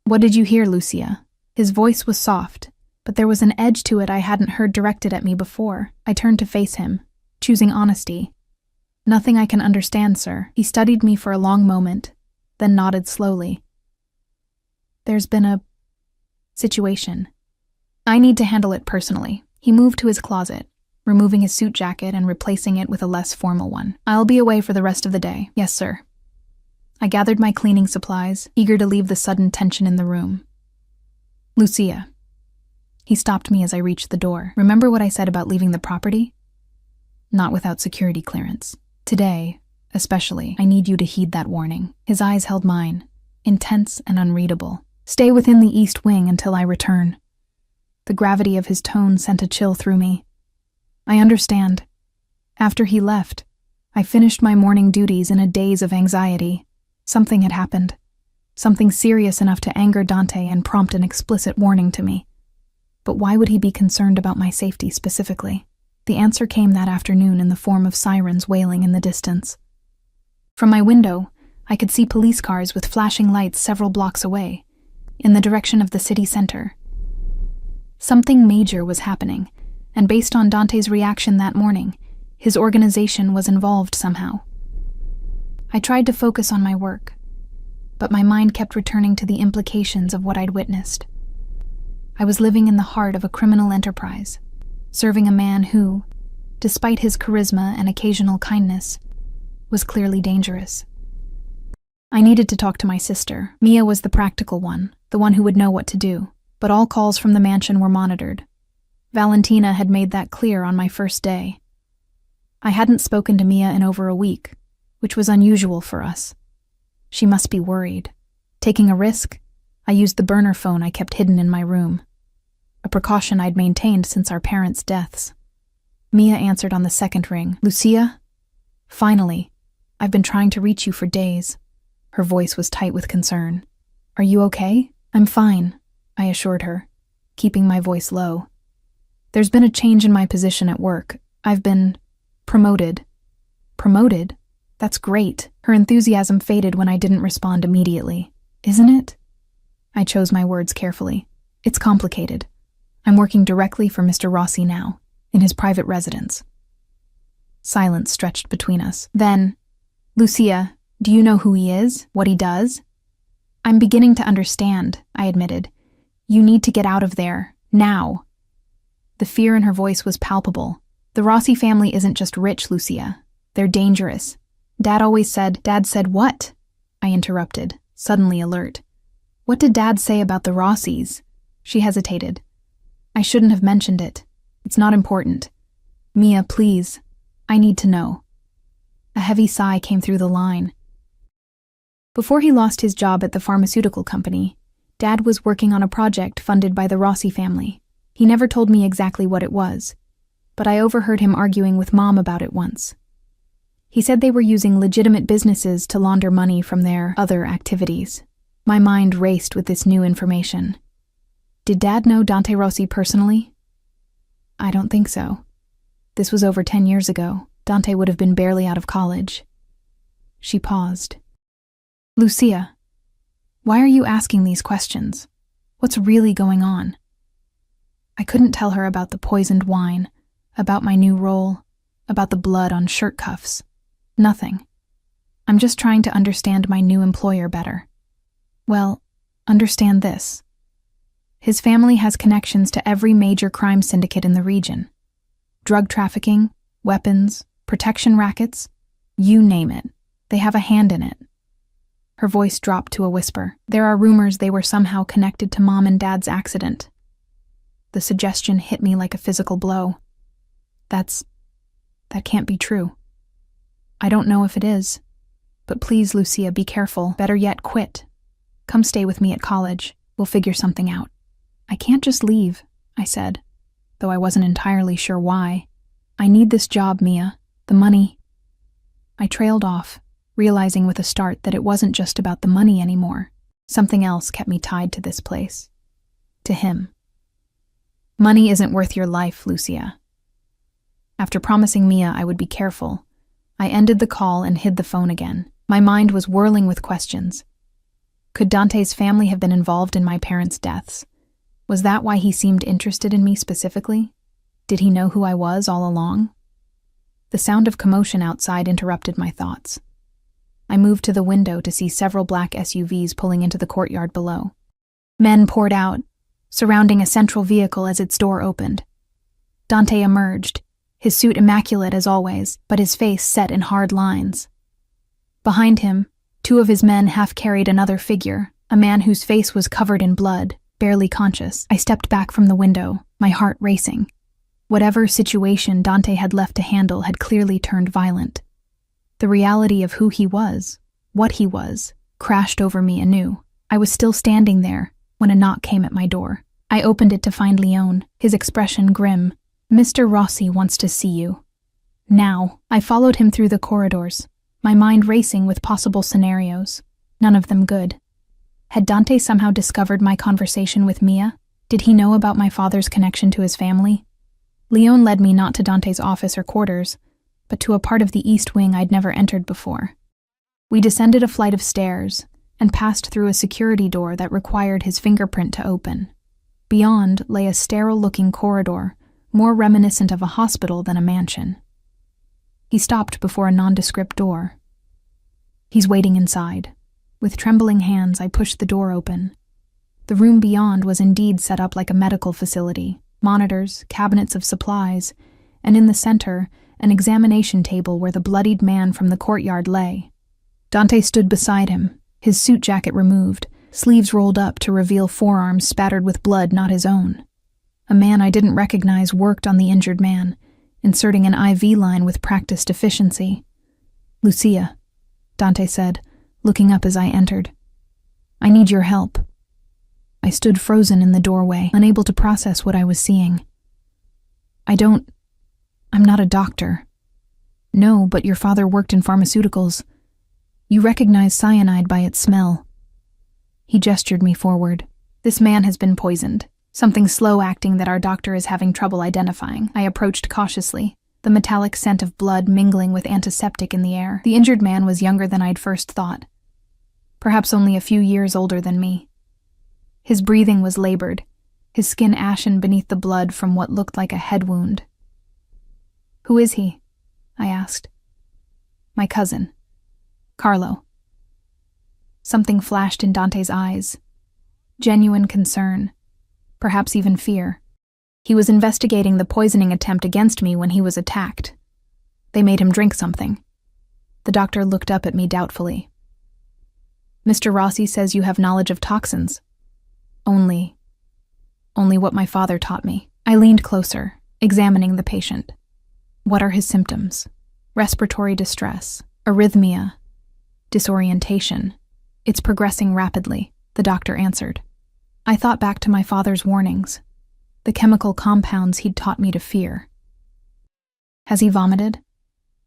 "What did you hear, Lucia?" His voice was soft, but there was an edge to it I hadn't heard directed at me before. I turned to face him, choosing honesty. "Nothing I can understand, sir." He studied me for a long moment, then nodded slowly. "There's been a situation. I need to handle it personally." He moved to his closet, removing his suit jacket and replacing it with a less formal one. "I'll be away for the rest of the day." "Yes, sir." I gathered my cleaning supplies, eager to leave the sudden tension in the room. "Lucia." He stopped me as I reached the door. "Remember what I said about leaving the property? Not without security clearance. Today, especially, I need you to heed that warning." His eyes held mine, intense and unreadable. "Stay within the East Wing until I return." The gravity of his tone sent a chill through me. "I understand." After he left, I finished my morning duties in a daze of anxiety. Something had happened. Something serious enough to anger Dante and prompt an explicit warning to me. But why would he be concerned about my safety specifically? The answer came that afternoon in the form of sirens wailing in the distance. From my window, I could see police cars with flashing lights several blocks away, in the direction of the city center. Something major was happening, and based on Dante's reaction that morning, his organization was involved somehow. I tried to focus on my work, but my mind kept returning to the implications of what I'd witnessed. I was living in the heart of a criminal enterprise, serving a man who, despite his charisma and occasional kindness, was clearly dangerous. I needed to talk to my sister. Mia was the practical one, the one who would know what to do, but all calls from the mansion were monitored. Valentina had made that clear on my first day. I hadn't spoken to Mia in over a week, which was unusual for us. She must be worried. Taking a risk, I used the burner phone I kept hidden in my room, a precaution I'd maintained since our parents' deaths. Mia answered on the second ring. "Lucia? Finally. I've been trying to reach you for days." Her voice was tight with concern. "Are you okay?" "I'm fine," I assured her, keeping my voice low. "There's been a change in my position at work. I've been promoted." "Promoted? That's great." Her enthusiasm faded when I didn't respond immediately. "Isn't it?" I chose my words carefully. "It's complicated. I'm working directly for Mr. Rossi now, in his private residence." Silence stretched between us. Then, "Lucia, do you know who he is? What he does?" "I'm beginning to understand," I admitted. "You need to get out of there, now." The fear in her voice was palpable. "The Rossi family isn't just rich, Lucia. They're dangerous. Dad said what?" I interrupted, suddenly alert. "What did Dad say about the Rossis?" She hesitated. "I shouldn't have mentioned it. It's not important. Mia, please. I need to know." A heavy sigh came through the line. Before he lost his job at the pharmaceutical company, Dad was working on a project funded by the Rossi family. He never told me exactly what it was, but I overheard him arguing with Mom about it once. He said they were using legitimate businesses to launder money from their other activities. My mind raced with this new information. Did Dad know Dante Rossi personally? I don't think so. This was over 10 years ago. Dante would have been barely out of college. She paused. "Lucia, Why are you asking these questions? What's really going on? I couldn't tell her about the poisoned wine, about my new role, about the blood on shirt cuffs. Nothing. I'm just trying to understand my new employer better. Well, understand this. His family has connections to every major crime syndicate in the region. Drug trafficking, weapons, protection rackets, you name it. They have a hand in it. Her voice dropped to a whisper. There are rumors they were somehow connected to Mom and Dad's accident. The suggestion hit me like a physical blow. That can't be true. I don't know if it is. But please, Lucia, be careful. Better yet, quit. Come stay with me at college. We'll figure something out. I can't just leave, I said, though I wasn't entirely sure why. I need this job, Mia. The money. I trailed off, realizing with a start that it wasn't just about the money anymore. Something else kept me tied to this place. To him. Money isn't worth your life, Lucia. After promising Mia I would be careful, I ended the call and hid the phone again. My mind was whirling with questions. Could Dante's family have been involved in my parents' deaths? Was that why he seemed interested in me specifically? Did he know who I was all along? The sound of commotion outside interrupted my thoughts. I moved to the window to see several black SUVs pulling into the courtyard below. Men poured out, surrounding a central vehicle as its door opened. Dante emerged, his suit immaculate as always, but his face set in hard lines. Behind him, two of his men half-carried another figure, a man whose face was covered in blood, barely conscious. I stepped back from the window, my heart racing. Whatever situation Dante had left to handle had clearly turned violent. The reality of who he was, what he was, crashed over me anew. I was still standing there when a knock came at my door. I opened it to find Leon, his expression grim. Mr. Rossi wants to see you. Now. I followed him through the corridors, my mind racing with possible scenarios, none of them good. Had Dante somehow discovered my conversation with Mia? Did he know about my father's connection to his family? Leon led me not to Dante's office or quarters, but to a part of the east wing I'd never entered before. We descended a flight of stairs and passed through a security door that required his fingerprint to open. Beyond lay a sterile-looking corridor, more reminiscent of a hospital than a mansion. He stopped before a nondescript door. He's waiting inside. With trembling hands, I pushed the door open. The room beyond was indeed set up like a medical facility, monitors, cabinets of supplies, and in the center, an examination table where the bloodied man from the courtyard lay. Dante stood beside him, his suit jacket removed, sleeves rolled up to reveal forearms spattered with blood not his own. A man I didn't recognize worked on the injured man, inserting an IV line with practiced efficiency. "Lucia," Dante said, looking up as I entered. "I need your help." I stood frozen in the doorway, unable to process what I was seeing. I'm not a doctor." "No, but your father worked in pharmaceuticals. You recognize cyanide by its smell." He gestured me forward. "This man has been poisoned. Something slow-acting that our doctor is having trouble identifying." I approached cautiously, the metallic scent of blood mingling with antiseptic in the air. The injured man was younger than I'd first thought. Perhaps only a few years older than me. His breathing was labored, his skin ashen beneath the blood from what looked like a head wound. "Who is he?" I asked. "My cousin, Carlo." Something flashed in Dante's eyes. Genuine concern, perhaps even fear. He was investigating the poisoning attempt against me when he was attacked. They made him drink something. The doctor looked up at me doubtfully. "Mr. Rossi says you have knowledge of toxins." Only what my father taught me." I leaned closer, examining the patient. "What are his symptoms?" "Respiratory distress, arrhythmia, disorientation. It's progressing rapidly," the doctor answered. I thought back to my father's warnings, the chemical compounds he'd taught me to fear. "Has he vomited?"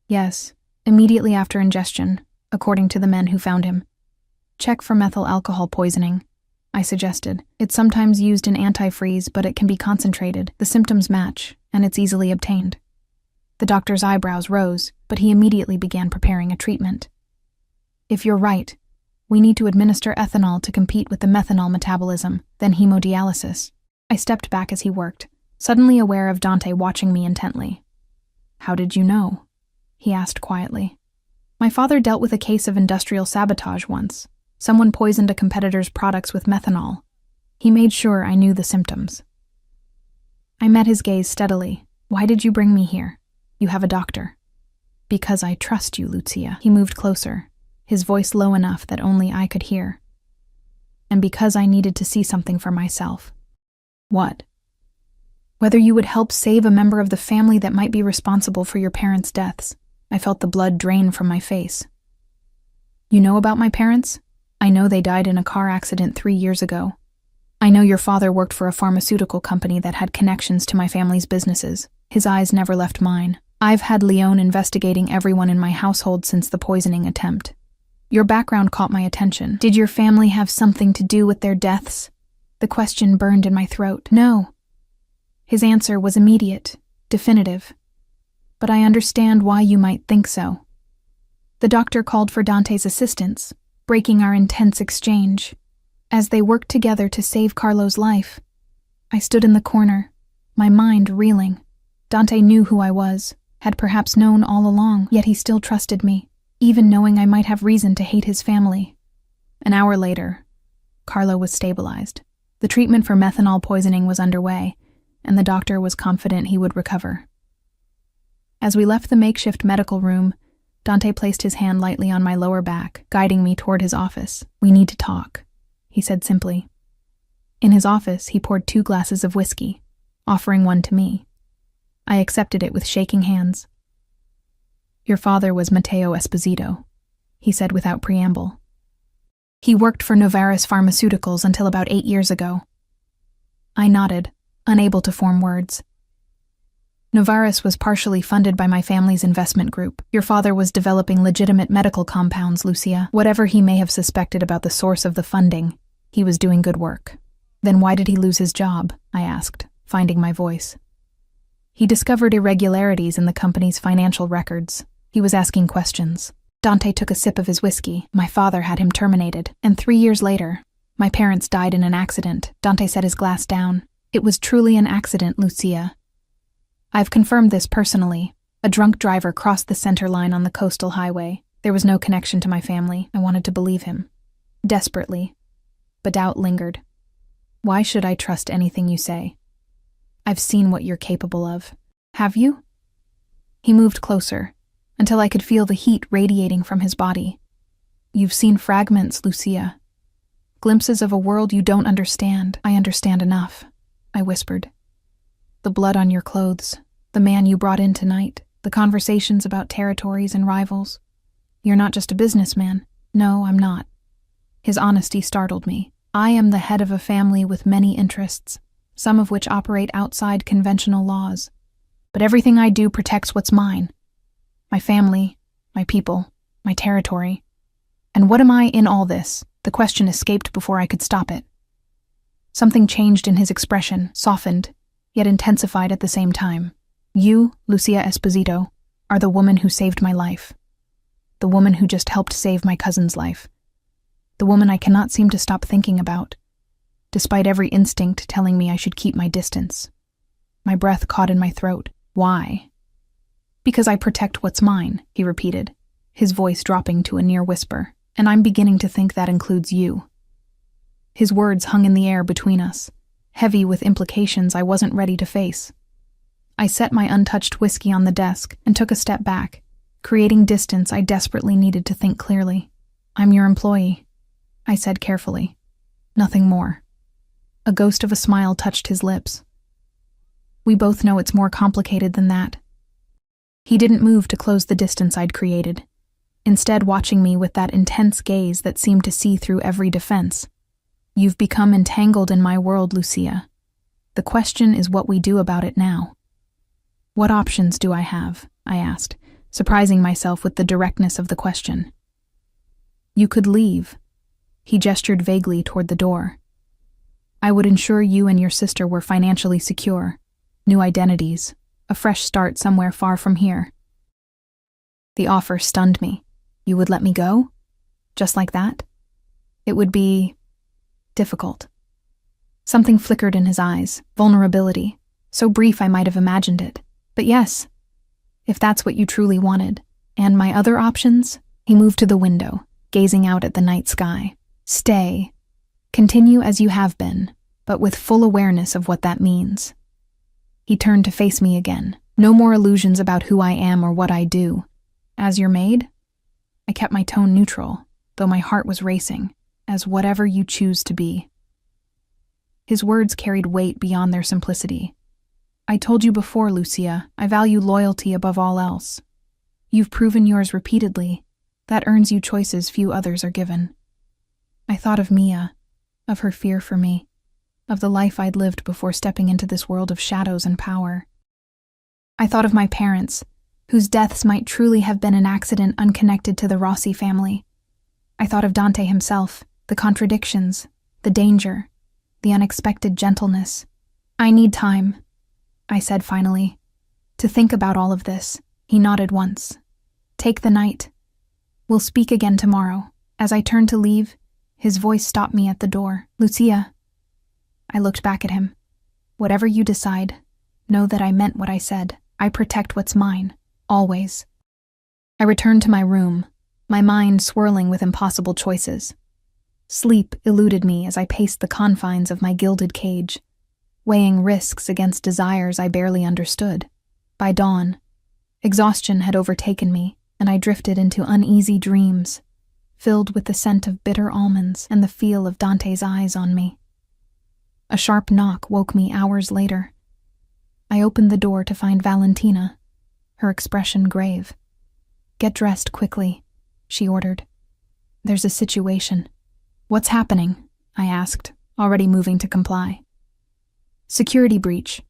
"Yes, immediately after ingestion, according to the men who found him." "Check for methyl alcohol poisoning," I suggested. "It's sometimes used in antifreeze, but it can be concentrated. The symptoms match, and it's easily obtained." The doctor's eyebrows rose, but he immediately began preparing a treatment. "If you're right, We need to administer ethanol to compete with the methanol metabolism, then hemodialysis. I stepped back as he worked, suddenly aware of Dante watching me intently. How did you know? He asked quietly. My father dealt with a case of industrial sabotage once. Someone poisoned a competitor's products with methanol. He made sure I knew the symptoms. I met his gaze steadily. Why did you bring me here? You have a doctor. Because I trust you, Lucia. He moved closer, his voice low enough that only I could hear. And because I needed to see something for myself. What? Whether you would help save a member of the family that might be responsible for your parents' deaths. I felt the blood drain from my face. You know about my parents? I know they died in a car accident 3 years ago. I know your father worked for a pharmaceutical company that had connections to my family's businesses. His eyes never left mine. I've had Leon investigating everyone in my household since the poisoning attempt. Your background caught my attention. Did your family have something to do with their deaths? The question burned in my throat. No. His answer was immediate, definitive. But I understand why you might think so. The doctor called for Dante's assistance, breaking our intense exchange. As they worked together to save Carlo's life, I stood in the corner, my mind reeling. Dante knew who I was, had perhaps known all along, yet he still trusted me, even knowing I might have reason to hate his family. An hour later, Carlo was stabilized. The treatment for methanol poisoning was underway, and the doctor was confident he would recover. As we left the makeshift medical room, Dante placed his hand lightly on my lower back, guiding me toward his office. We need to talk, he said simply. In his office, he poured 2 glasses of whiskey, offering one to me. I accepted it with shaking hands. Your father was Matteo Esposito, he said without preamble. He worked for Novartis Pharmaceuticals until about 8 years ago. I nodded, unable to form words. Novartis was partially funded by my family's investment group. Your father was developing legitimate medical compounds, Lucia. Whatever he may have suspected about the source of the funding, he was doing good work. Then why did he lose his job? I asked, finding my voice. He discovered irregularities in the company's financial records. He was asking questions. Dante took a sip of his whiskey. My father had him terminated. And 3 years later, my parents died in an accident. Dante set his glass down. It was truly an accident, Lucia. I've confirmed this personally. A drunk driver crossed the center line on the coastal highway. There was no connection to my family. I wanted to believe him. Desperately. But doubt lingered. Why should I trust anything you say? I've seen what you're capable of. Have you? He moved closer, until I could feel the heat radiating from his body. You've seen fragments, Lucia. Glimpses of a world you don't understand. I understand enough, I whispered. The blood on your clothes, the man you brought in tonight, the conversations about territories and rivals. You're not just a businessman. No, I'm not. His honesty startled me. I am the head of a family with many interests, some of which operate outside conventional laws. But everything I do protects what's mine. My family, my people, my territory. And what am I in all this? The question escaped before I could stop it. Something changed in his expression, softened, yet intensified at the same time. You, Lucia Esposito, are the woman who saved my life. The woman who just helped save my cousin's life. The woman I cannot seem to stop thinking about, despite every instinct telling me I should keep my distance. My breath caught in my throat. Why? Because I protect what's mine, he repeated, his voice dropping to a near whisper, and I'm beginning to think that includes you. His words hung in the air between us, heavy with implications I wasn't ready to face. I set my untouched whiskey on the desk and took a step back, creating distance I desperately needed to think clearly. I'm your employee, I said carefully. Nothing more. A ghost of a smile touched his lips. We both know it's more complicated than that. He didn't move to close the distance I'd created, instead watching me with that intense gaze that seemed to see through every defense. You've become entangled in my world, Lucia. The question is what we do about it now. What options do I have? I asked, surprising myself with the directness of the question. You could leave. He gestured vaguely toward the door. I would ensure you and your sister were financially secure, new identities, a fresh start somewhere far from here. The offer stunned me. You would let me go? Just like that? It would be difficult. Something flickered in his eyes, vulnerability, so brief I might have imagined it. But yes, if that's what you truly wanted. And my other options? He moved to the window, gazing out at the night sky. Stay. Continue as you have been, but with full awareness of what that means. He turned to face me again. No more illusions about who I am or what I do. As your maid? I kept my tone neutral, though my heart was racing, as whatever you choose to be. His words carried weight beyond their simplicity. I told you before, Lucia, I value loyalty above all else. You've proven yours repeatedly. That earns you choices few others are given. I thought of Mia, of her fear for me, of the life I'd lived before stepping into this world of shadows and power. I thought of my parents, whose deaths might truly have been an accident unconnected to the Rossi family. I thought of Dante himself, the contradictions, the danger, the unexpected gentleness. I need time, I said finally, to think about all of this. He nodded once. Take the night. We'll speak again tomorrow. As I turned to leave, his voice stopped me at the door. Lucia. I looked back at him. Whatever you decide, know that I meant what I said. I protect what's mine, always. I returned to my room, my mind swirling with impossible choices. Sleep eluded me as I paced the confines of my gilded cage, weighing risks against desires I barely understood. By dawn, exhaustion had overtaken me, and I drifted into uneasy dreams, filled with the scent of bitter almonds and the feel of Dante's eyes on me. A sharp knock woke me hours later. I opened the door to find Valentina, her expression grave. Get dressed quickly, she ordered. There's a situation. What's happening? I asked, already moving to comply. Security breach.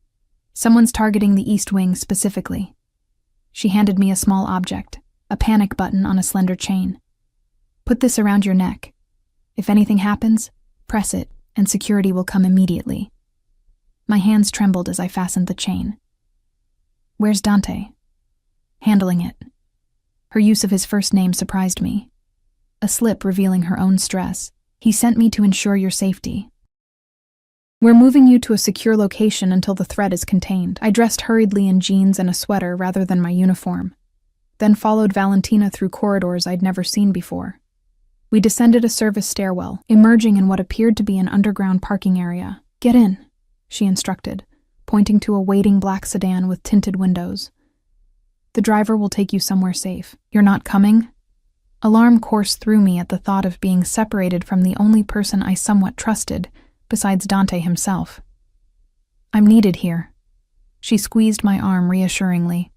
Someone's targeting the East Wing specifically. She handed me a small object, a panic button on a slender chain. Put this around your neck. If anything happens, press it, and security will come immediately. My hands trembled as I fastened the chain. Where's Dante? Handling it. Her use of his first name surprised me. A slip revealing her own stress. He sent me to ensure your safety. We're moving you to a secure location until the threat is contained. I dressed hurriedly in jeans and a sweater rather than my uniform, then followed Valentina through corridors I'd never seen before. We descended a service stairwell, emerging in what appeared to be an underground parking area. Get in, she instructed, pointing to a waiting black sedan with tinted windows. The driver will take you somewhere safe. You're not coming? Alarm coursed through me at the thought of being separated from the only person I somewhat trusted, besides Dante himself. I'm needed here. She squeezed my arm reassuringly.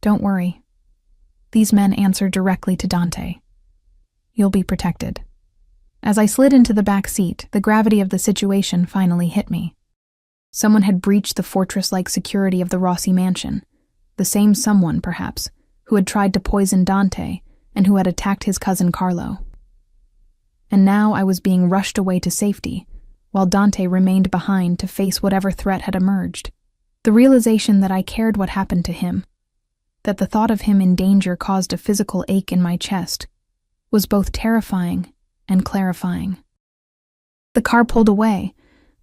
Don't worry. These men answer directly to Dante. You'll be protected. As I slid into the back seat, the gravity of the situation finally hit me. Someone had breached the fortress-like security of the Rossi mansion, the same someone, perhaps, who had tried to poison Dante and who had attacked his cousin Carlo. And now I was being rushed away to safety, while Dante remained behind to face whatever threat had emerged. The realization that I cared what happened to him, that the thought of him in danger caused a physical ache in my chest, was both terrifying and clarifying. The car pulled away,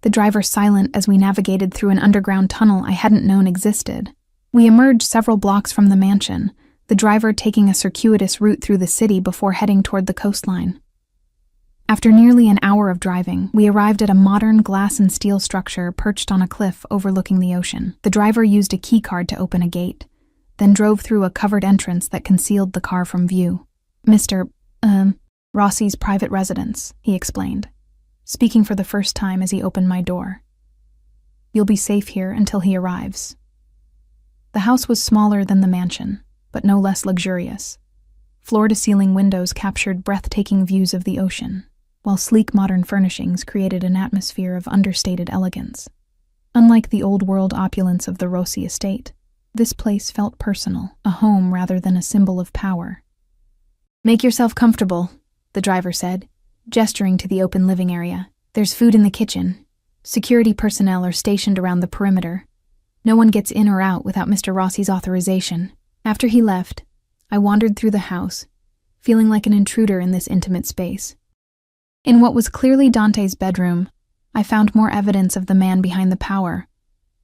the driver silent as we navigated through an underground tunnel I hadn't known existed. We emerged several blocks from the mansion, the driver taking a circuitous route through the city before heading toward the coastline. After nearly an hour of driving, we arrived at a modern glass and steel structure perched on a cliff overlooking the ocean. The driver used a keycard to open a gate, then drove through a covered entrance that concealed the car from view. Mr. Rossi's private residence, he explained, speaking for the first time as he opened my door. You'll be safe here until he arrives. The house was smaller than the mansion, but no less luxurious. Floor-to-ceiling windows captured breathtaking views of the ocean, while sleek modern furnishings created an atmosphere of understated elegance. Unlike the old-world opulence of the Rossi estate, this place felt personal, a home rather than a symbol of power. Make yourself comfortable, the driver said, gesturing to the open living area. There's food in the kitchen. Security personnel are stationed around the perimeter. No one gets in or out without Mr. Rossi's authorization. After he left, I wandered through the house, feeling like an intruder in this intimate space. In what was clearly Dante's bedroom, I found more evidence of the man behind the power.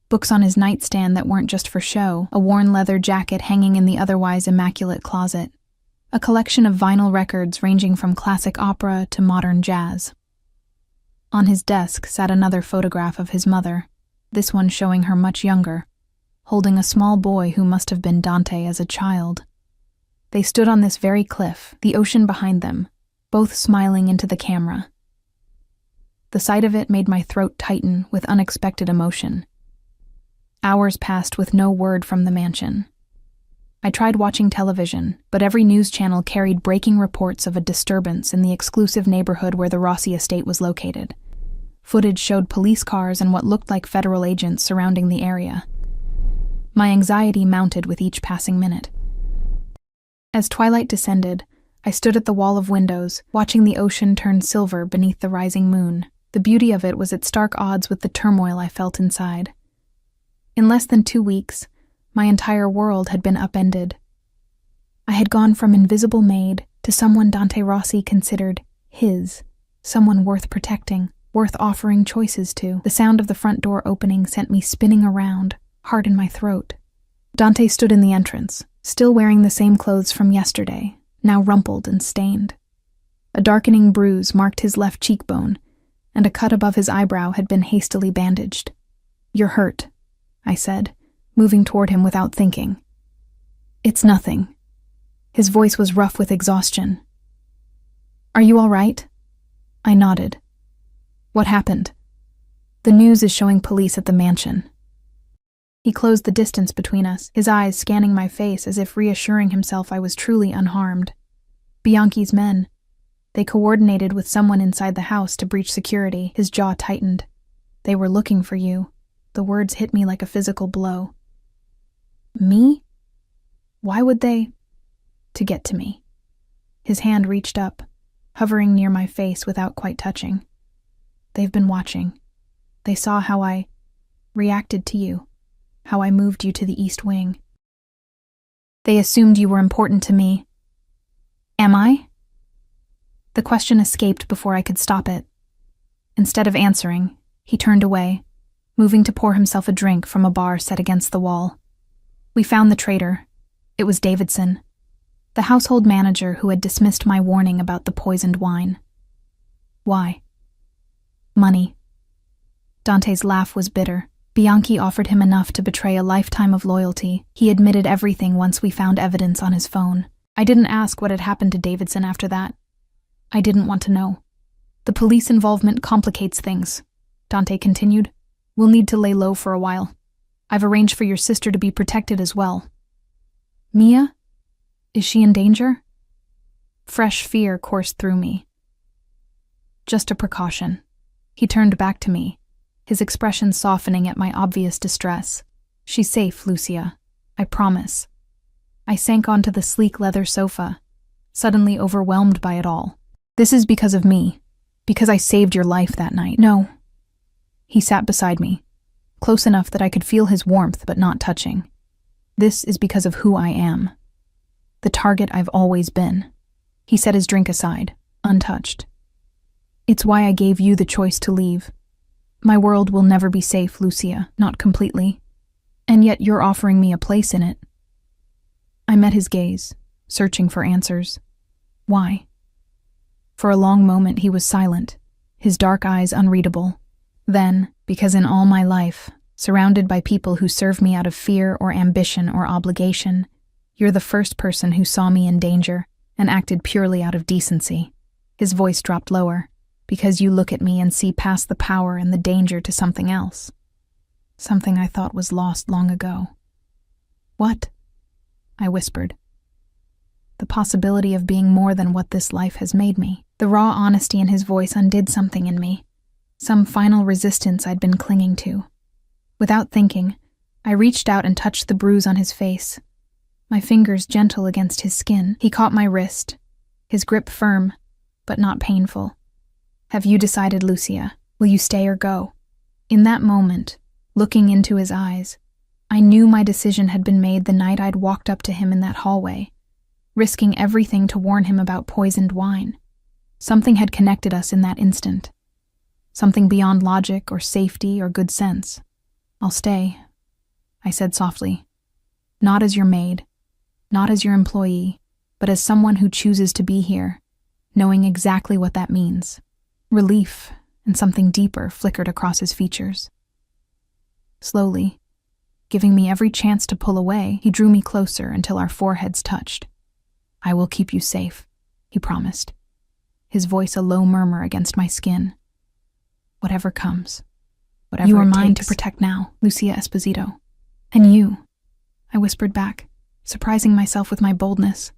Books on his nightstand that weren't just for show, a worn leather jacket hanging in the otherwise immaculate closet, a collection of vinyl records ranging from classic opera to modern jazz. On his desk sat another photograph of his mother, this one showing her much younger, holding a small boy who must have been Dante as a child. They stood on this very cliff, the ocean behind them, both smiling into the camera. The sight of it made my throat tighten with unexpected emotion. Hours passed with no word from the mansion. I tried watching television, but every news channel carried breaking reports of a disturbance in the exclusive neighborhood where the Rossi estate was located. Footage showed police cars and what looked like federal agents surrounding the area. My anxiety mounted with each passing minute. As twilight descended, I stood at the wall of windows, watching the ocean turn silver beneath the rising moon. The beauty of it was at stark odds with the turmoil I felt inside. In less than 2 weeks, my entire world had been upended. I had gone from invisible Maid to someone Dante Rossi considered his, someone worth protecting, worth offering choices to. The sound of the front door opening sent me spinning around, heart in my throat. Dante stood in the entrance, still wearing the same clothes from yesterday, now rumpled and stained. A darkening bruise marked his left cheekbone, and a cut above his eyebrow had been hastily bandaged. "You're hurt," I said, moving toward him without thinking. "It's nothing." His voice was rough with exhaustion. "Are you all right?" I nodded. "What happened?" "The news is showing police at the mansion." He closed the distance between us, his eyes scanning my face as if reassuring himself I was truly unharmed. "Bianchi's men. They coordinated with someone inside the house to breach security." His jaw tightened. "They were looking for you." The words hit me like a physical blow. "Me? Why would they?" "To get to me." His hand reached up, hovering near my face without quite touching. "They've been watching. They saw how I reacted to you, how I moved you to the East Wing. They assumed you were important to me." "Am I?" The question escaped before I could stop it. Instead of answering, he turned away, moving to pour himself a drink from a bar set against the wall. We found the traitor. It was Davidson, the household manager who had dismissed my warning about the poisoned wine. "Why?" "Money." Dante's laugh was bitter. Bianchi offered him enough to betray a lifetime of loyalty. He admitted everything once we found evidence on his phone. I didn't ask what had happened to Davidson after that. I didn't want to know. "The police involvement complicates things," Dante continued. "We'll need to lay low for a while. I've arranged for your sister to be protected as well." "Mia? Is she in danger?" Fresh fear coursed through me. "Just a precaution." He turned back to me, his expression softening at my obvious distress. "She's safe, Lucia. I promise." I sank onto the sleek leather sofa, suddenly overwhelmed by it all. "This is because of me, because I saved your life that night." "No." He sat beside me, close enough that I could feel his warmth but not touching. "This is because of who I am. The target I've always been." He set his drink aside, untouched. "It's why I gave you the choice to leave. My world will never be safe, Lucia, not completely. And yet you're offering me a place in it." I met his gaze, searching for answers. "Why?" For a long moment he was silent, his dark eyes unreadable. Then, because in all my life, surrounded by people who serve me out of fear or ambition or obligation, you're the first person who saw me in danger and acted purely out of decency. His voice dropped lower. "Because you look at me and see past the power and the danger to something else. Something I thought was lost long ago." "What?" I whispered. "The possibility of being more than what this life has made me." The raw honesty in his voice undid something in me, some final resistance I'd been clinging to. Without thinking, I reached out and touched the bruise on his face, my fingers gentle against his skin. He caught my wrist, his grip firm, but not painful. "Have you decided, Lucia? Will you stay or go?" In that moment, looking into his eyes, I knew my decision had been made the night I'd walked up to him in that hallway, risking everything to warn him about poisoned wine. Something had connected us in that instant. Something beyond logic or safety or good sense. "I'll stay," I said softly. "Not as your maid, not as your employee, but as someone who chooses to be here, knowing exactly what that means." Relief and something deeper flickered across his features. Slowly, giving me every chance to pull away, he drew me closer until our foreheads touched. "I will keep you safe," he promised, his voice a low murmur against my skin. "Whatever comes, whatever You are it mine takes." to protect now, Lucia Esposito. "And you," I whispered back, surprising myself with my boldness,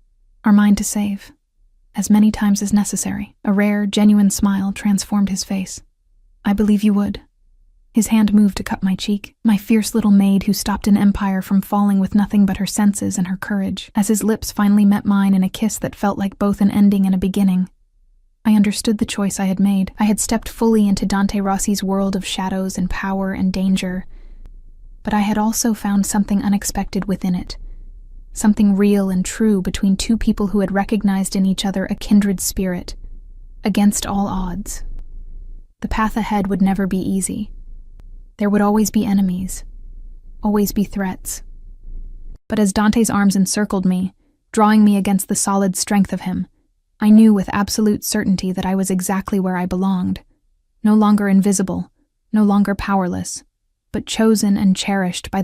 "are mine to save, as many times as necessary." A rare, genuine smile transformed his face. "I believe you would." His hand moved to cup my cheek, my fierce little maid who stopped an empire from falling with nothing but her senses and her courage, as his lips finally met mine in a kiss that felt like both an ending and a beginning. I understood the choice I had made. I had stepped fully into Dante Rossi's world of shadows and power and danger, but I had also found something unexpected within it, something real and true between two people who had recognized in each other a kindred spirit, against all odds. The path ahead would never be easy. There would always be enemies, always be threats. But as Dante's arms encircled me, drawing me against the solid strength of him, I knew with absolute certainty that I was exactly where I belonged, no longer invisible, no longer powerless, but chosen and cherished by the